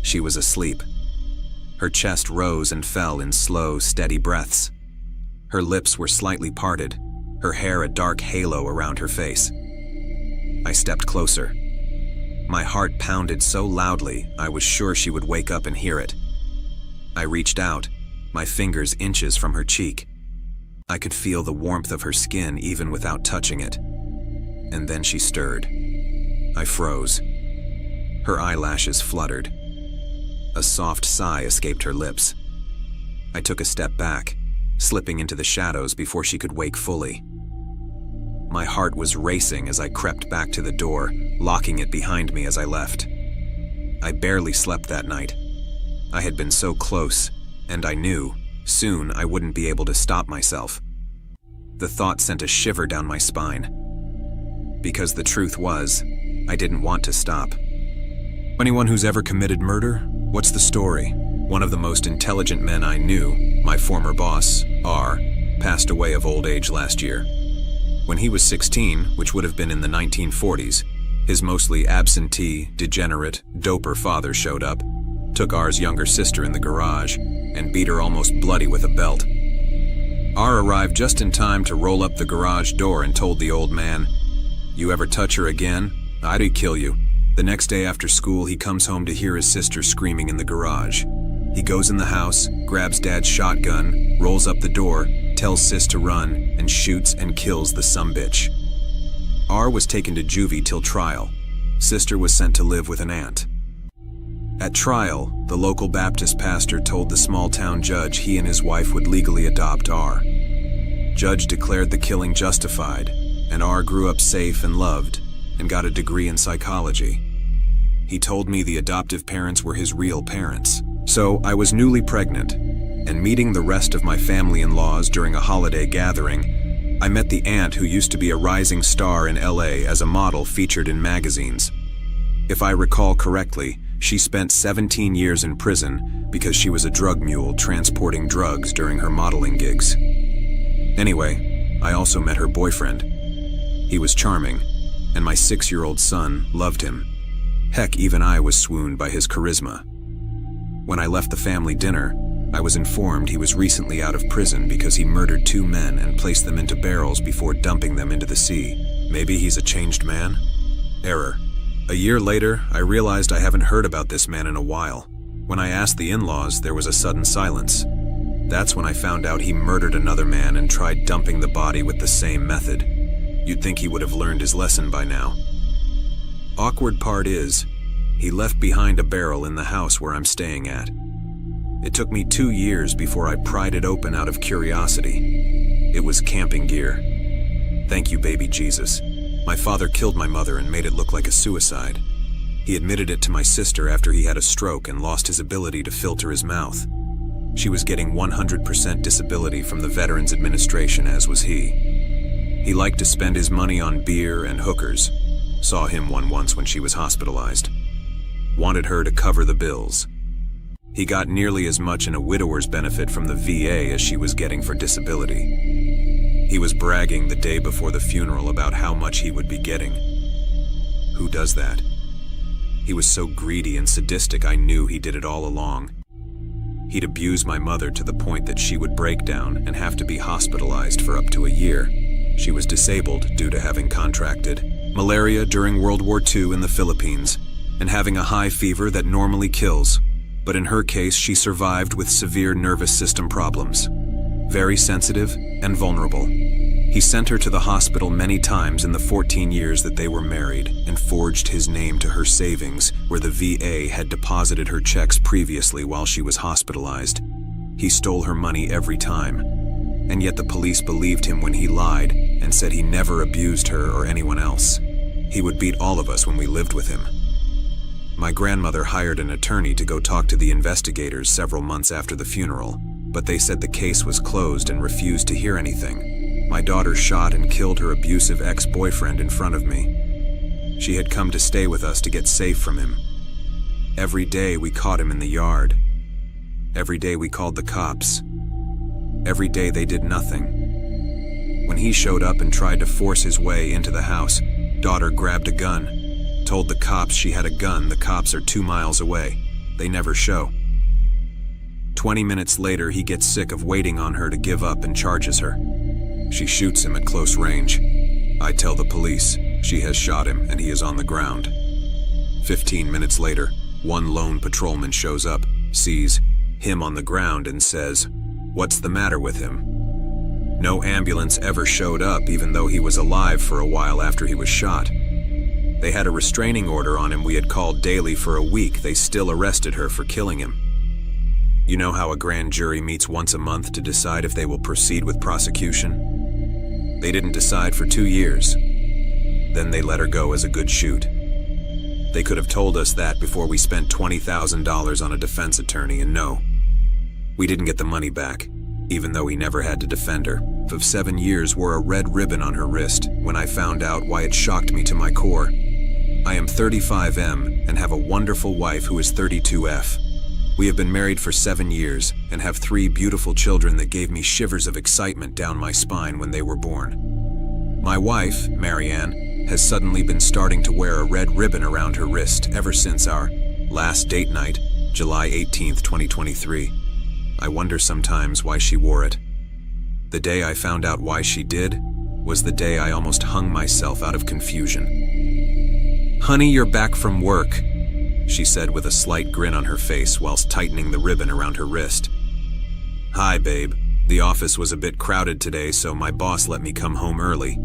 She was asleep. Her chest rose and fell in slow, steady breaths. Her lips were slightly parted, her hair a dark halo around her face. I stepped closer. My heart pounded so loudly I was sure she would wake up and hear it. I reached out, my fingers inches from her cheek. I could feel the warmth of her skin even without touching it. And then she stirred. I froze. Her eyelashes fluttered. A soft sigh escaped her lips. I took a step back, slipping into the shadows before she could wake fully. My heart was racing as I crept back to the door, locking it behind me as I left. I barely slept that night. I had been so close, and I knew, soon I wouldn't be able to stop myself. The thought sent a shiver down my spine. Because the truth was, I didn't want to stop. Anyone who's ever committed murder? What's the story? One of the most intelligent men I knew, my former boss, R, passed away of old age last year. When he was 16, which would have been in the 1940s, his mostly absentee, degenerate, doper father showed up, took R's younger sister in the garage, and beat her almost bloody with a belt. R arrived just in time to roll up the garage door and told the old man, "You ever touch her again, I'd kill you." The next day after school, he comes home to hear his sister screaming in the garage. He goes in the house, grabs Dad's shotgun, rolls up the door, tells Sis to run, and shoots and kills the sumbitch. R was taken to juvie till trial. Sister was sent to live with an aunt. At trial, the local Baptist pastor told the small-town judge he and his wife would legally adopt R. Judge declared the killing justified, and R grew up safe and loved, and got a degree in psychology. He told me the adoptive parents were his real parents. So I was newly pregnant, and meeting the rest of my family-in-laws during a holiday gathering, I met the aunt who used to be a rising star in LA as a model featured in magazines. If I recall correctly, she spent 17 years in prison because she was a drug mule transporting drugs during her modeling gigs. Anyway, I also met her boyfriend. He was charming, and my 6-year-old son loved him. Heck, even I was swooned by his charisma. When I left the family dinner, I was informed he was recently out of prison because he murdered 2 men and placed them into barrels before dumping them into the sea. Maybe he's a changed man? Error. A year later, I realized I haven't heard about this man in a while. When I asked the in-laws, there was a sudden silence. That's when I found out he murdered another man and tried dumping the body with the same method. You'd think he would have learned his lesson by now. Awkward part is, he left behind a barrel in the house where I'm staying at. It took me 2 years before I pried it open out of curiosity. It was camping gear. Thank you, baby Jesus. My father killed my mother and made it look like a suicide. He admitted it to my sister after he had a stroke and lost his ability to filter his mouth. She was getting 100% disability from the Veterans Administration, as was he. He liked to spend his money on beer and hookers. Saw him once when she was hospitalized. Wanted her to cover the bills. He got nearly as much in a widower's benefit from the VA as she was getting for disability. He was bragging the day before the funeral about how much he would be getting. Who does that? He was so greedy and sadistic I knew he did it all along. He'd abuse my mother to the point that she would break down and have to be hospitalized for up to a year. She was disabled due to having contracted malaria during World War II in the Philippines and having a high fever that normally kills. But in her case, she survived with severe nervous system problems. Very sensitive and vulnerable. He sent her to the hospital many times in the 14 years that they were married and forged his name to her savings where the VA had deposited her checks previously while she was hospitalized. He stole her money every time. And yet the police believed him when he lied and said he never abused her or anyone else. He would beat all of us when we lived with him. My grandmother hired an attorney to go talk to the investigators several months after the funeral, but they said the case was closed and refused to hear anything. My daughter shot and killed her abusive ex-boyfriend in front of me. She had come to stay with us to get safe from him. Every day we caught him in the yard. Every day we called the cops. Every day they did nothing. When he showed up and tried to force his way into the house, daughter grabbed a gun. Told the cops she had a gun. The cops are 2 miles away. They never show. 20 minutes later, he gets sick of waiting on her to give up and charges her. She shoots him at close range. I tell the police. She has shot him and he is on the ground. 15 minutes later, one lone patrolman shows up, sees him on the ground and says, "What's the matter with him?" No ambulance ever showed up even though he was alive for a while after he was shot. They had a restraining order on him we had called daily for a week. They still arrested her for killing him. You know how a grand jury meets once a month to decide if they will proceed with prosecution? They didn't decide for 2 years. Then they let her go as a good shoot. They could have told us that before we spent $20,000 on a defense attorney, and no. We didn't get the money back, even though he never had to defend her. Of 7 years wore a red ribbon on her wrist when I found out why it shocked me to my core. I am 35M and have a wonderful wife who is 32F. We have been married for 7 years and have 3 beautiful children that gave me shivers of excitement down my spine when they were born. My wife, Marianne, has suddenly been starting to wear a red ribbon around her wrist ever since our last date night, July 18th, 2023. I wonder sometimes why she wore it. The day I found out why she did was the day I almost hung myself out of confusion. "Honey, you're back from work," she said with a slight grin on her face whilst tightening the ribbon around her wrist. "Hi, babe. The office was a bit crowded today, so my boss let me come home early."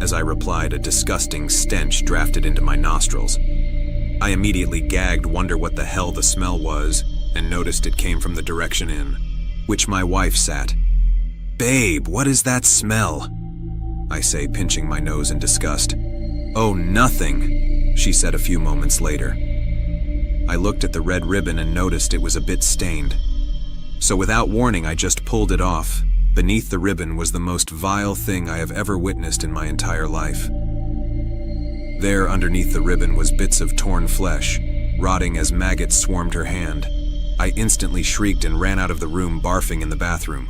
As I replied, a disgusting stench drafted into my nostrils. I immediately gagged, wonder what the hell the smell was, and noticed it came from the direction in which my wife sat. "Babe, what is that smell?" I say, pinching my nose in disgust. "Oh, nothing," she said a few moments later. I looked at the red ribbon and noticed it was a bit stained. So without warning, I just pulled it off. Beneath the ribbon was the most vile thing I have ever witnessed in my entire life. There, underneath the ribbon, was bits of torn flesh, rotting as maggots swarmed her hand. I instantly shrieked and ran out of the room, barfing in the bathroom.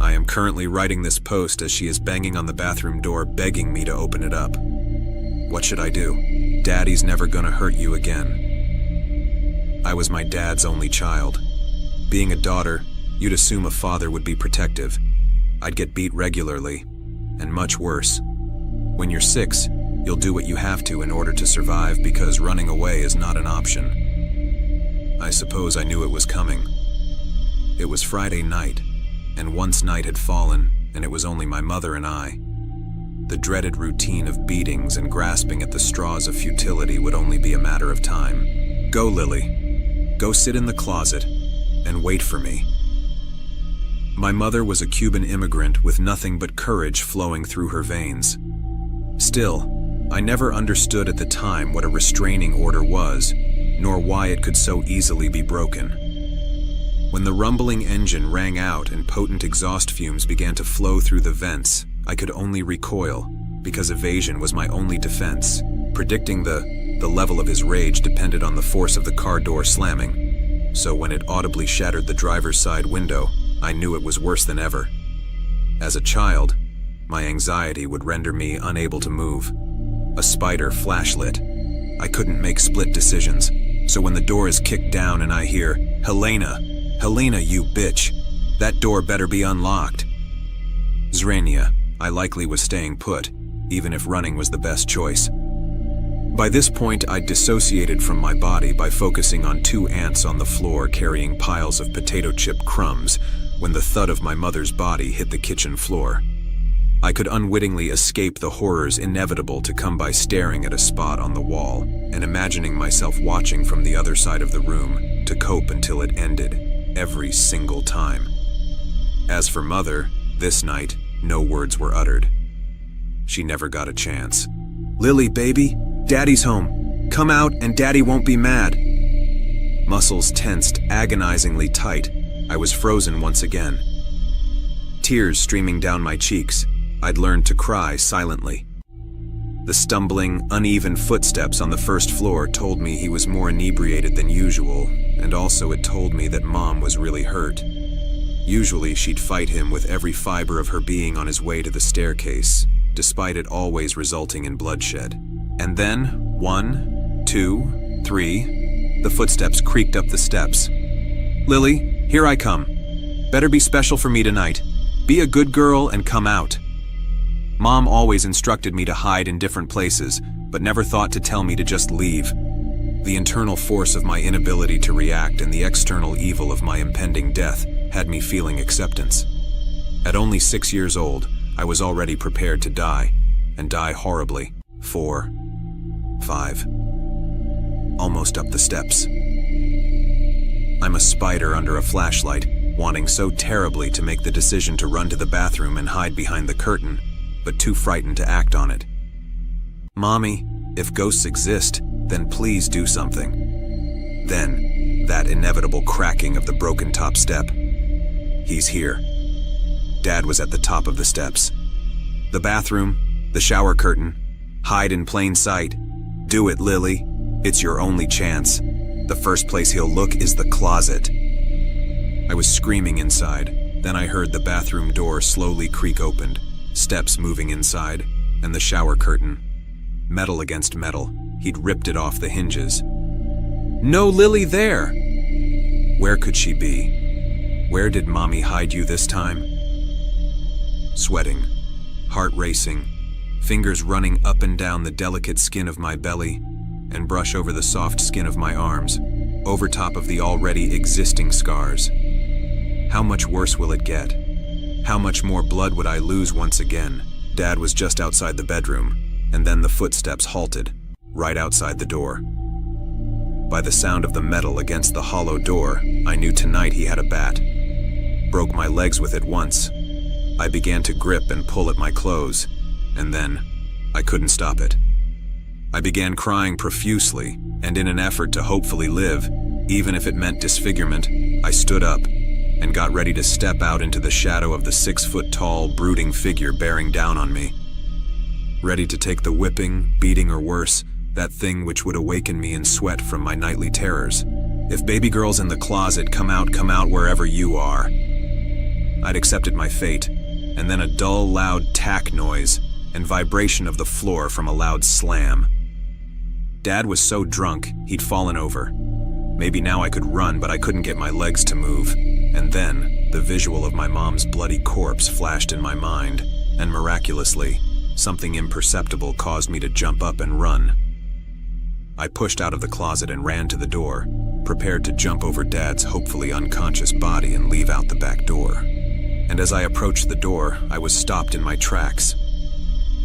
I am currently writing this post as she is banging on the bathroom door, begging me to open it up. What should I do? Daddy's never gonna hurt you again. I was my dad's only child. Being a daughter, you'd assume a father would be protective. I'd get beat regularly, and much worse. When you're 6, you'll do what you have to in order to survive because running away is not an option. I suppose I knew it was coming. It was Friday night, and once night had fallen, and it was only my mother and I. The dreaded routine of beatings and grasping at the straws of futility would only be a matter of time. Go, Lily. Go sit in the closet and wait for me. My mother was a Cuban immigrant with nothing but courage flowing through her veins. Still, I never understood at the time what a restraining order was, nor why it could so easily be broken. When the rumbling engine rang out and potent exhaust fumes began to flow through the vents, I could only recoil, because evasion was my only defense. Predicting the level of his rage depended on the force of the car door slamming. So when it audibly shattered the driver's side window, I knew it was worse than ever. As a child, my anxiety would render me unable to move. A spider flashlit. I couldn't make split decisions, so when the door is kicked down and I hear, "Helena, Helena, you bitch, that door better be unlocked." Zrania, I likely was staying put, even if running was the best choice. By this point, I'd dissociated from my body by focusing on 2 ants on the floor carrying piles of potato chip crumbs when the thud of my mother's body hit the kitchen floor. I could unwittingly escape the horrors inevitable to come by staring at a spot on the wall and imagining myself watching from the other side of the room to cope until it ended, every single time. As for Mother, this night, no words were uttered. She never got a chance. "Lily, baby, Daddy's home. Come out and Daddy won't be mad." Muscles tensed agonizingly tight. I was frozen once again. Tears streaming down my cheeks. I'd learned to cry silently. The stumbling, uneven footsteps on the first floor told me he was more inebriated than usual, and also it told me that Mom was really hurt. Usually she'd fight him with every fiber of her being on his way to the staircase, despite it always resulting in bloodshed. And then, 1, 2, 3, the footsteps creaked up the steps. "Lily, here I come. Better be special for me tonight. Be a good girl and come out." Mom always instructed me to hide in different places, but never thought to tell me to just leave. The internal force of my inability to react and the external evil of my impending death had me feeling acceptance. At only 6 years old, I was already prepared to die, and die horribly. 4, 5, almost up the steps. I'm a spider under a flashlight, wanting so terribly to make the decision to run to the bathroom and hide behind the curtain, but too frightened to act on it. "Mommy, if ghosts exist, then please do something." Then, that inevitable cracking of the broken top step. He's here. Dad was at the top of the steps. The bathroom, the shower curtain, hide in plain sight. Do it, Lily. It's your only chance. The first place he'll look is the closet. I was screaming inside. Then I heard the bathroom door slowly creak open, steps moving inside, and the shower curtain. Metal against metal. He'd ripped it off the hinges. No Lily there! Where could she be? Where did Mommy hide you this time? Sweating, heart racing, fingers running up and down the delicate skin of my belly, and brush over the soft skin of my arms, over top of the already existing scars. How much worse will it get? How much more blood would I lose once again? Dad was just outside the bedroom, and then the footsteps halted, right outside the door. By the sound of the metal against the hollow door, I knew tonight he had a bat. Broke my legs with it once. I began to grip and pull at my clothes, and then I couldn't stop it. I began crying profusely, and in an effort to hopefully live, even if it meant disfigurement, I stood up and got ready to step out into the shadow of the 6-foot-tall, brooding figure bearing down on me. Ready to take the whipping, beating, or worse, that thing which would awaken me in sweat from my nightly terrors. If baby girls in the closet, come out wherever you are. I'd accepted my fate, and then a dull, loud tack noise and vibration of the floor from a loud slam. Dad was so drunk, he'd fallen over. Maybe now I could run, but I couldn't get my legs to move. And then, the visual of my mom's bloody corpse flashed in my mind, and miraculously, something imperceptible caused me to jump up and run. I pushed out of the closet and ran to the door, prepared to jump over Dad's hopefully unconscious body and leave out the back door. And as I approached the door, I was stopped in my tracks.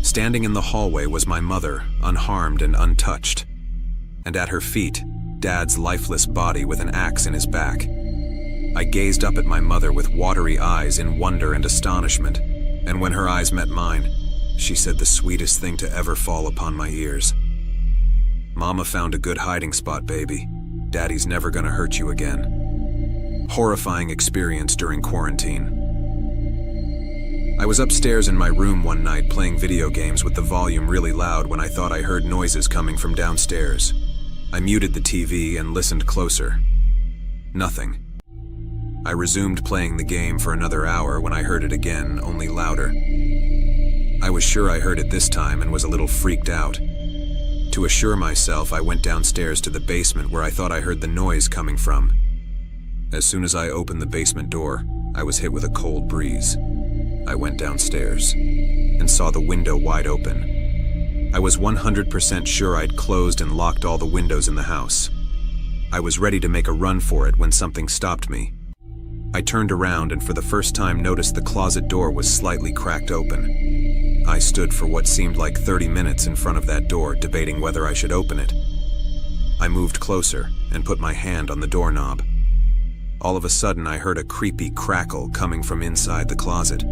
Standing in the hallway was my mother, unharmed and untouched. And at her feet, Dad's lifeless body with an axe in his back. I gazed up at my mother with watery eyes in wonder and astonishment, and when her eyes met mine, she said the sweetest thing to ever fall upon my ears. "Mama found a good hiding spot, baby. Daddy's never gonna hurt you again." Horrifying experience during quarantine. I was upstairs in my room one night playing video games with the volume really loud when I thought I heard noises coming from downstairs. I muted the TV and listened closer. Nothing. I resumed playing the game for another hour when I heard it again, only louder. I was sure I heard it this time and was a little freaked out. To assure myself, I went downstairs to the basement where I thought I heard the noise coming from. As soon as I opened the basement door, I was hit with a cold breeze. I went downstairs and saw the window wide open. I was 100% sure I'd closed and locked all the windows in the house. I was ready to make a run for it when something stopped me. I turned around and for the first time noticed the closet door was slightly cracked open. I stood for what seemed like 30 minutes in front of that door, debating whether I should open it. I moved closer and put my hand on the doorknob. All of a sudden, I heard a creepy crackle coming from inside the closet.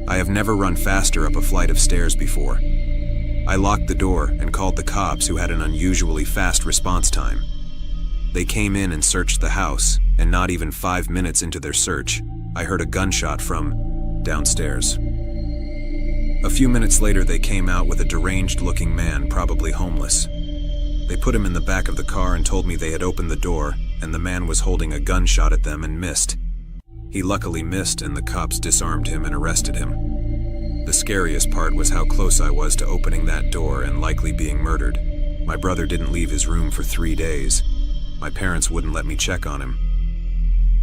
I have never run faster up a flight of stairs before. I locked the door and called the cops, who had an unusually fast response time. They came in and searched the house, and not even 5 minutes into their search, I heard a gunshot from downstairs. A few minutes later, they came out with a deranged-looking man, probably homeless. They put him in the back of the car and told me they had opened the door, and the man was holding a gunshot at them and missed. He luckily missed, and the cops disarmed him and arrested him. The scariest part was how close I was to opening that door and likely being murdered. My brother didn't leave his room for 3 days. My parents wouldn't let me check on him.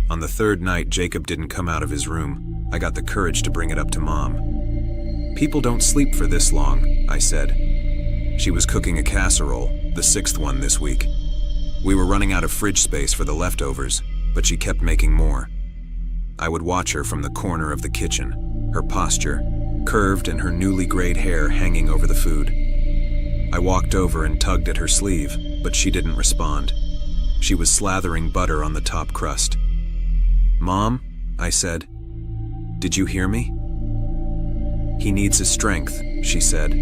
On the third night Jacob didn't come out of his room, I got the courage to bring it up to Mom. "People don't sleep for this long," I said. She was cooking a casserole, the 6th one this week. We were running out of fridge space for the leftovers, but she kept making more. I would watch her from the corner of the kitchen, her posture curved and her newly grayed hair hanging over the food. I walked over and tugged at her sleeve, but she didn't respond. She was slathering butter on the top crust. "Mom," I said, "did you hear me?" "He needs his strength," she said.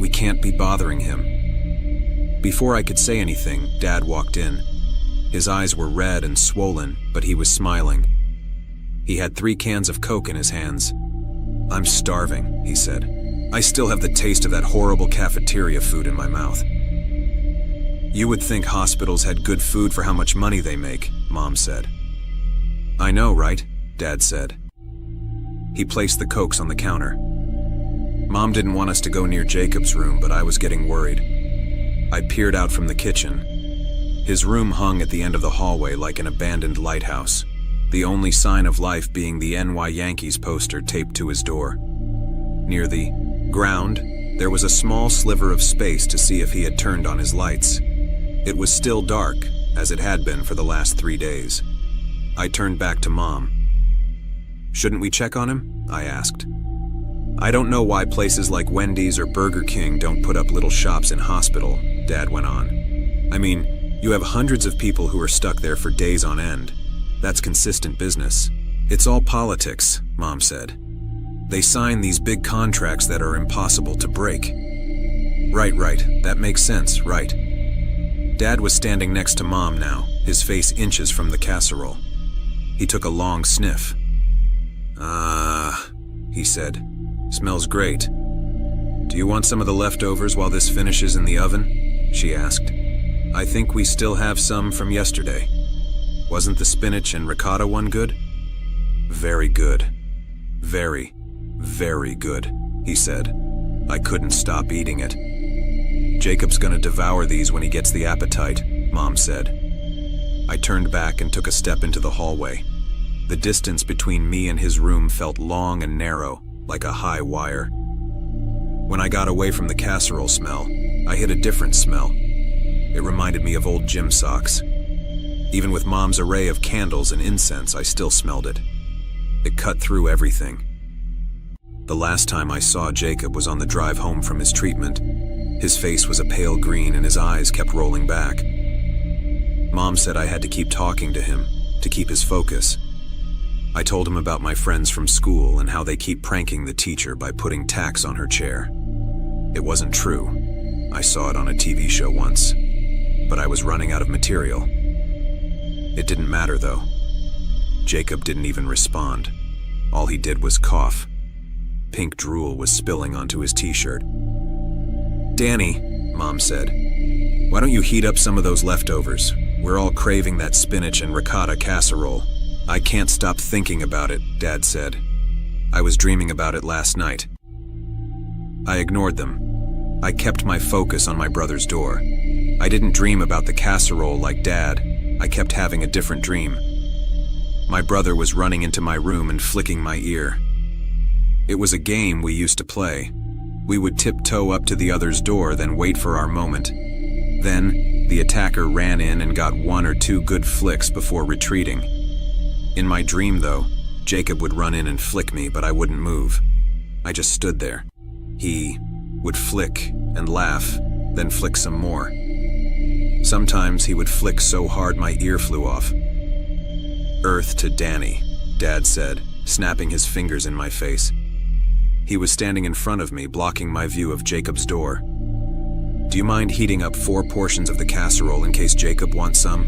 "We can't be bothering him." Before I could say anything, Dad walked in. His eyes were red and swollen, but he was smiling. He had 3 cans of Coke in his hands. "I'm starving," he said. "I still have the taste of that horrible cafeteria food in my mouth." "You would think hospitals had good food for how much money they make," Mom said. "I know, right?" Dad said. He placed the Cokes on the counter. Mom didn't want us to go near Jacob's room, but I was getting worried. I peered out from the kitchen. His room hung at the end of the hallway like an abandoned lighthouse, the only sign of life being the NY Yankees poster taped to his door. Near the ground, there was a small sliver of space to see if he had turned on his lights. It was still dark, as it had been for the last 3 days. I turned back to Mom. "Shouldn't we check on him?" I asked. "I don't know why places like Wendy's or Burger King don't put up little shops in hospital," Dad went on. "I mean, you have hundreds of people who are stuck there for days on end. That's consistent business. It's all politics," Mom said. "They sign these big contracts that are impossible to break." Right, that makes sense, right." Dad was standing next to Mom now, his face inches from the casserole. He took a long sniff. He said. "Smells great. Do you want some of the leftovers while this finishes in the oven?" she asked. "I think we still have some from yesterday. Wasn't the spinach and ricotta one good?" "Very good. Very, very good," he said. I couldn't stop eating it. "Jacob's gonna devour these when he gets the appetite," Mom said. I turned back and took a step into the hallway. The distance between me and his room felt long and narrow, like a high wire. When I got away from the casserole smell, I hit a different smell. It reminded me of old gym socks. Even with Mom's array of candles and incense, I still smelled it. It cut through everything. The last time I saw Jacob was on the drive home from his treatment. His face was a pale green and his eyes kept rolling back. Mom said I had to keep talking to him, to keep his focus. I told him about my friends from school and how they keep pranking the teacher by putting tacks on her chair. It wasn't true. I saw it on a TV show once, but I was running out of material. It didn't matter though. Jacob didn't even respond. All he did was cough. Pink drool was spilling onto his t-shirt. "Danny," Mom said, "why don't you heat up some of those leftovers? We're all craving that spinach and ricotta casserole." "I can't stop thinking about it," Dad said. "I was dreaming about it last night." I ignored them. I kept my focus on my brother's door. I didn't dream about the casserole like Dad. I kept having a different dream. My brother was running into my room and flicking my ear. It was a game we used to play. We would tiptoe up to the other's door, then wait for our moment. Then, the attacker ran in and got 1 or 2 good flicks before retreating. In my dream, though, Jacob would run in and flick me, but I wouldn't move. I just stood there. He would flick and laugh, then flick some more. Sometimes he would flick so hard my ear flew off. "Earth to Danny," Dad said, snapping his fingers in my face. He was standing in front of me, blocking my view of Jacob's door. "Do you mind heating up 4 portions of the casserole in case Jacob wants some?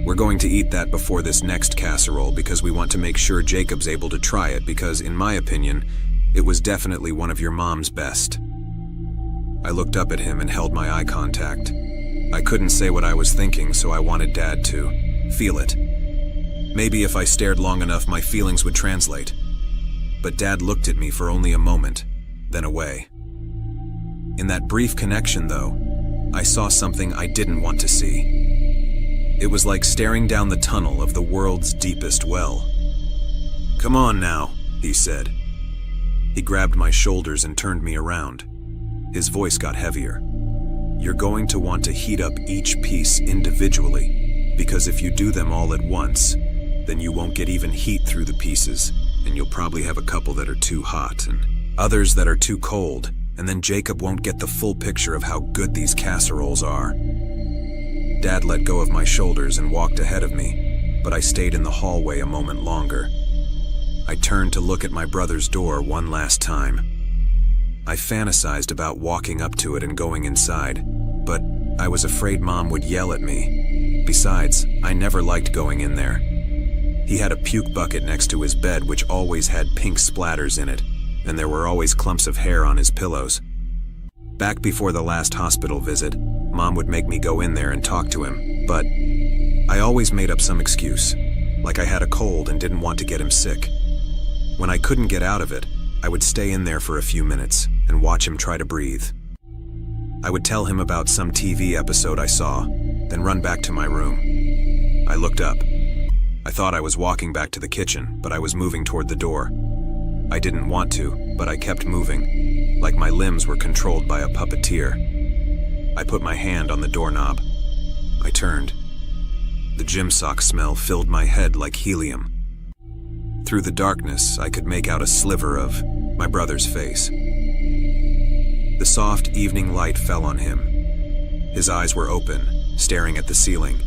We're going to eat that before this next casserole because we want to make sure Jacob's able to try it because, in my opinion, it was definitely one of your mom's best." I looked up at him and held my eye contact. I couldn't say what I was thinking, so I wanted Dad to feel it. Maybe if I stared long enough, my feelings would translate. But Dad looked at me for only a moment, then away. In that brief connection, though, I saw something I didn't want to see. It was like staring down the tunnel of the world's deepest well. "Come on now," he said. He grabbed my shoulders and turned me around. His voice got heavier. "You're going to want to heat up each piece individually, because if you do them all at once, then you won't get even heat through the pieces, and you'll probably have a couple that are too hot and others that are too cold, and then Jacob won't get the full picture of how good these casseroles are." Dad let go of my shoulders and walked ahead of me, but I stayed in the hallway a moment longer. I turned to look at my brother's door one last time. I fantasized about walking up to it and going inside, but I was afraid Mom would yell at me. Besides, I never liked going in there. He had a puke bucket next to his bed which always had pink splatters in it, and there were always clumps of hair on his pillows. Back before the last hospital visit, Mom would make me go in there and talk to him, but I always made up some excuse, like I had a cold and didn't want to get him sick. When I couldn't get out of it, I would stay in there for a few minutes and watch him try to breathe. I would tell him about some TV episode I saw, then run back to my room. I looked up. I thought I was walking back to the kitchen, but I was moving toward the door. I didn't want to, but I kept moving, like my limbs were controlled by a puppeteer. I put my hand on the doorknob. I turned. The gym sock smell filled my head like helium. Through the darkness, I could make out a sliver of my brother's face. The soft evening light fell on him. His eyes were open, staring at the ceiling.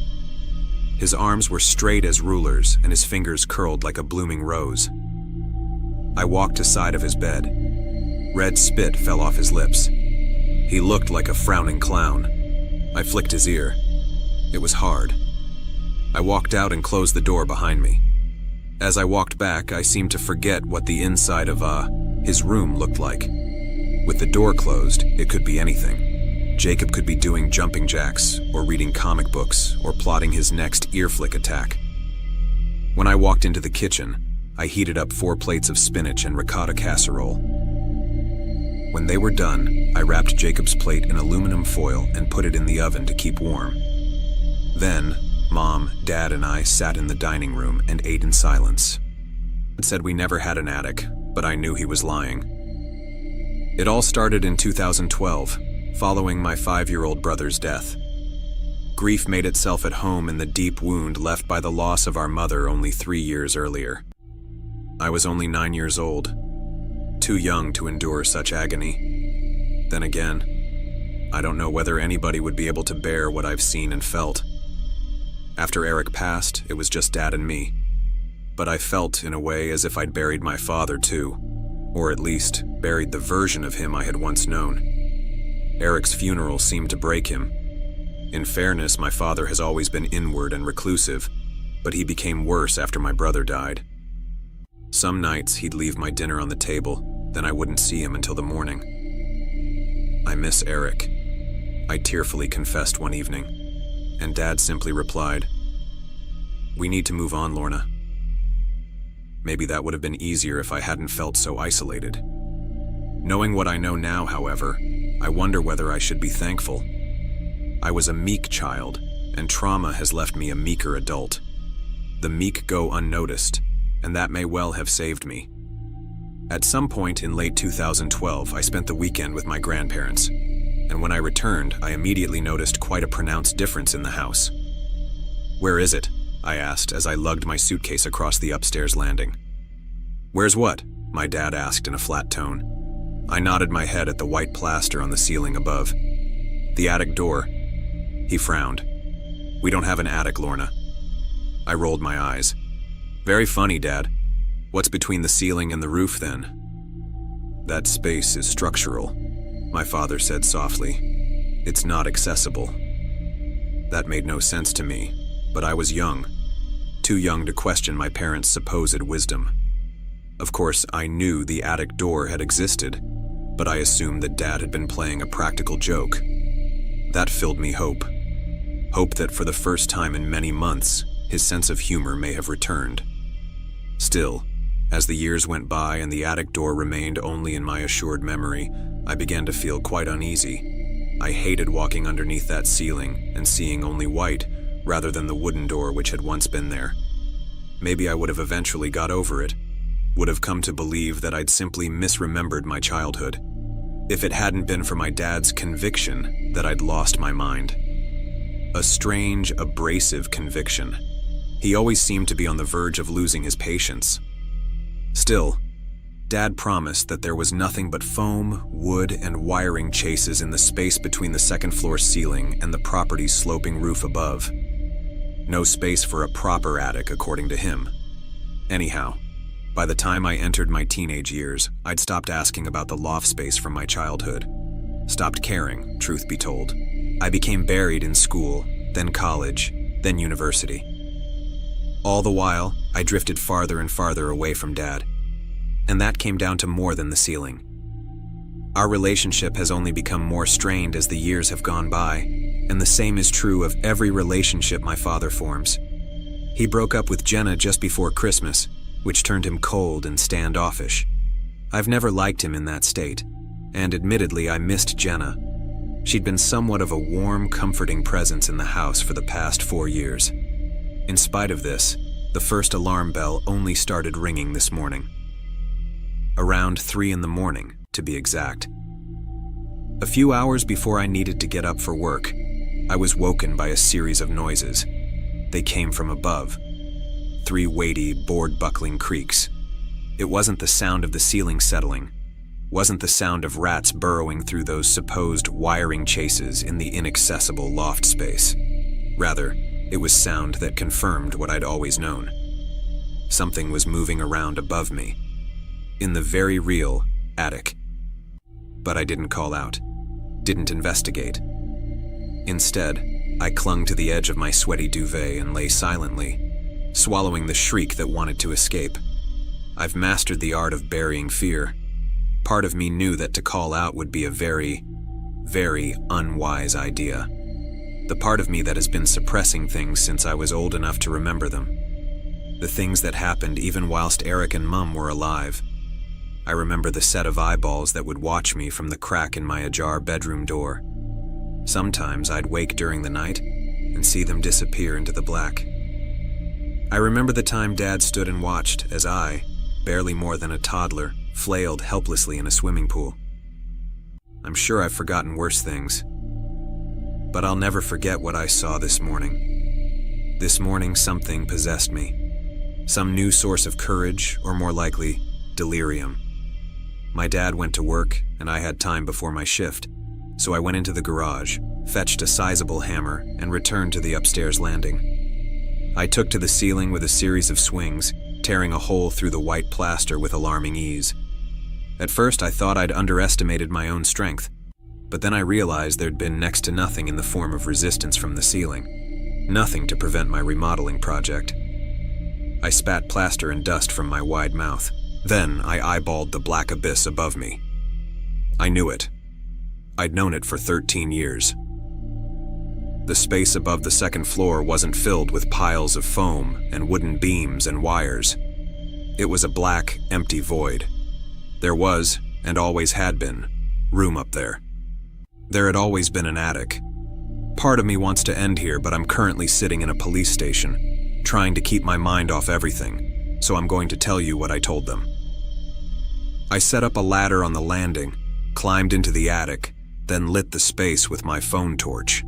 His arms were straight as rulers, and his fingers curled like a blooming rose. I walked to the side of his bed. Red spit fell off his lips. He looked like a frowning clown. I flicked his ear. It was hard. I walked out and closed the door behind me. As I walked back, I seemed to forget what the inside of, his room looked like. With the door closed, it could be anything. Jacob could be doing jumping jacks, or reading comic books, or plotting his next ear flick attack. When I walked into the kitchen, I heated up 4 plates of spinach and ricotta casserole. When they were done, I wrapped Jacob's plate in aluminum foil and put it in the oven to keep warm. Then, Mom, Dad, and I sat in the dining room and ate in silence. Dad said we never had an attic, but I knew he was lying. It all started in 2012, following my 5-year-old brother's death. Grief made itself at home in the deep wound left by the loss of our mother only 3 years earlier. I was only 9 years old, too young to endure such agony. Then again, I don't know whether anybody would be able to bear what I've seen and felt. After Eric passed, it was just Dad and me. But I felt, in a way, as if I'd buried my father too, or at least buried the version of him I had once known. Eric's funeral seemed to break him. In fairness, my father has always been inward and reclusive, but he became worse after my brother died. Some nights he'd leave my dinner on the table, then I wouldn't see him until the morning. "I miss Eric," I tearfully confessed one evening, and Dad simply replied, "We need to move on, Lorna." Maybe that would have been easier if I hadn't felt so isolated. Knowing what I know now, however, I wonder whether I should be thankful. I was a meek child, and trauma has left me a meeker adult. The meek go unnoticed, and that may well have saved me. At some point in late 2012, I spent the weekend with my grandparents, and when I returned, I immediately noticed quite a pronounced difference in the house. "Where is it?" I asked as I lugged my suitcase across the upstairs landing. "Where's what?" my dad asked in a flat tone. I nodded my head at the white plaster on the ceiling above. "The attic door." He frowned. "We don't have an attic, Lorna." I rolled my eyes. "Very funny, Dad. What's between the ceiling and the roof, then?" "That space is structural," my father said softly. "It's not accessible." That made no sense to me, but I was young, too young to question my parents' supposed wisdom. Of course, I knew the attic door had existed, but I assumed that Dad had been playing a practical joke. That filled me hope. Hope that for the first time in many months, his sense of humor may have returned. Still, as the years went by and the attic door remained only in my assured memory, I began to feel quite uneasy. I hated walking underneath that ceiling and seeing only white, rather than the wooden door which had once been there. Maybe I would have eventually got over it, would have come to believe that I'd simply misremembered my childhood, if it hadn't been for my dad's conviction that I'd lost my mind. A strange, abrasive conviction. He always seemed to be on the verge of losing his patience. Still, Dad promised that there was nothing but foam, wood, and wiring chases in the space between the second-floor ceiling and the property's sloping roof above. No space for a proper attic, according to him. Anyhow, by the time I entered my teenage years, I'd stopped asking about the loft space from my childhood. Stopped caring, truth be told. I became buried in school, then college, then university. All the while, I drifted farther and farther away from Dad. And that came down to more than the ceiling. Our relationship has only become more strained as the years have gone by, and the same is true of every relationship my father forms. He broke up with Jenna just before Christmas, which turned him cold and standoffish. I've never liked him in that state, and admittedly I missed Jenna. She'd been somewhat of a warm, comforting presence in the house for the past 4 years. In spite of this, the first alarm bell only started ringing this morning. Around 3 in the morning, to be exact. A few hours before I needed to get up for work, I was woken by a series of noises. They came from above. 3 weighty, board-buckling creaks. It wasn't the sound of the ceiling settling, wasn't the sound of rats burrowing through those supposed wiring chases in the inaccessible loft space. Rather, it was sound that confirmed what I'd always known. Something was moving around above me, in the very real attic. But I didn't call out, didn't investigate. Instead, I clung to the edge of my sweaty duvet and lay silently, swallowing the shriek that wanted to escape. I've mastered the art of burying fear. Part of me knew that to call out would be a very, very unwise idea. The part of me that has been suppressing things since I was old enough to remember them. The things that happened even whilst Eric and Mum were alive. I remember the set of eyeballs that would watch me from the crack in my ajar bedroom door. Sometimes I'd wake during the night, and see them disappear into the black. I remember the time Dad stood and watched as I, barely more than a toddler, flailed helplessly in a swimming pool. I'm sure I've forgotten worse things, but I'll never forget what I saw this morning. This morning, something possessed me. Some new source of courage, or more likely, delirium. My dad went to work, and I had time before my shift, so I went into the garage, fetched a sizable hammer, and returned to the upstairs landing. I took to the ceiling with a series of swings, tearing a hole through the white plaster with alarming ease. At first, I thought I'd underestimated my own strength, but then I realized there'd been next to nothing in the form of resistance from the ceiling. Nothing to prevent my remodeling project. I spat plaster and dust from my wide mouth. Then I eyeballed the black abyss above me. I knew it. I'd known it for 13 years. The space above the second floor wasn't filled with piles of foam and wooden beams and wires. It was a black, empty void. There was, and always had been, room up there. There had always been an attic. Part of me wants to end here, but I'm currently sitting in a police station, trying to keep my mind off everything, so I'm going to tell you what I told them. I set up a ladder on the landing, climbed into the attic, then lit the space with my phone torch.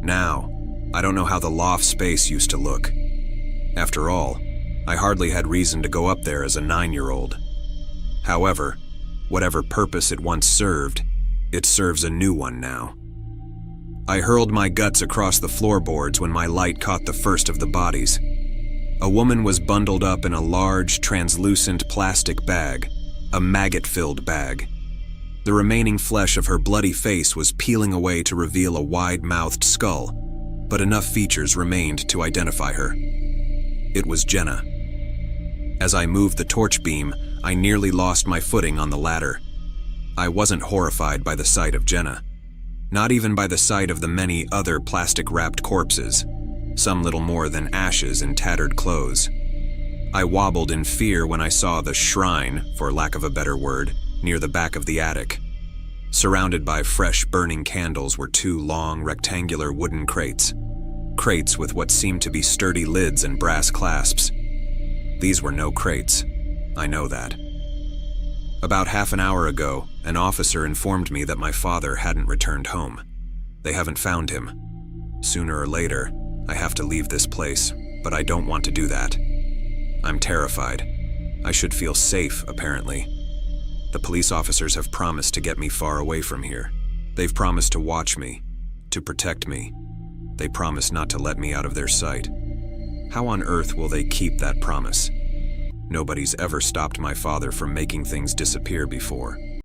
Now, I don't know how the loft space used to look. After all, I hardly had reason to go up there as a 9-year-old. However, whatever purpose it once served, it serves a new one now. I hurled my guts across the floorboards when my light caught the first of the bodies. A woman was bundled up in a large, translucent plastic bag, a maggot-filled bag. The remaining flesh of her bloody face was peeling away to reveal a wide-mouthed skull, but enough features remained to identify her. It was Jenna. As I moved the torch beam, I nearly lost my footing on the ladder. I wasn't horrified by the sight of Jenna, not even by the sight of the many other plastic-wrapped corpses, some little more than ashes in tattered clothes. I wobbled in fear when I saw the shrine, for lack of a better word, near the back of the attic. Surrounded by fresh burning candles were 2 long, rectangular wooden crates. Crates with what seemed to be sturdy lids and brass clasps. These were no crates. I know that. About half an hour ago, an officer informed me that my father hadn't returned home. They haven't found him. Sooner or later, I have to leave this place, but I don't want to do that. I'm terrified. I should feel safe, apparently. The police officers have promised to get me far away from here. They've promised to watch me, to protect me. They promised not to let me out of their sight. How on earth will they keep that promise? Nobody's ever stopped my father from making things disappear before.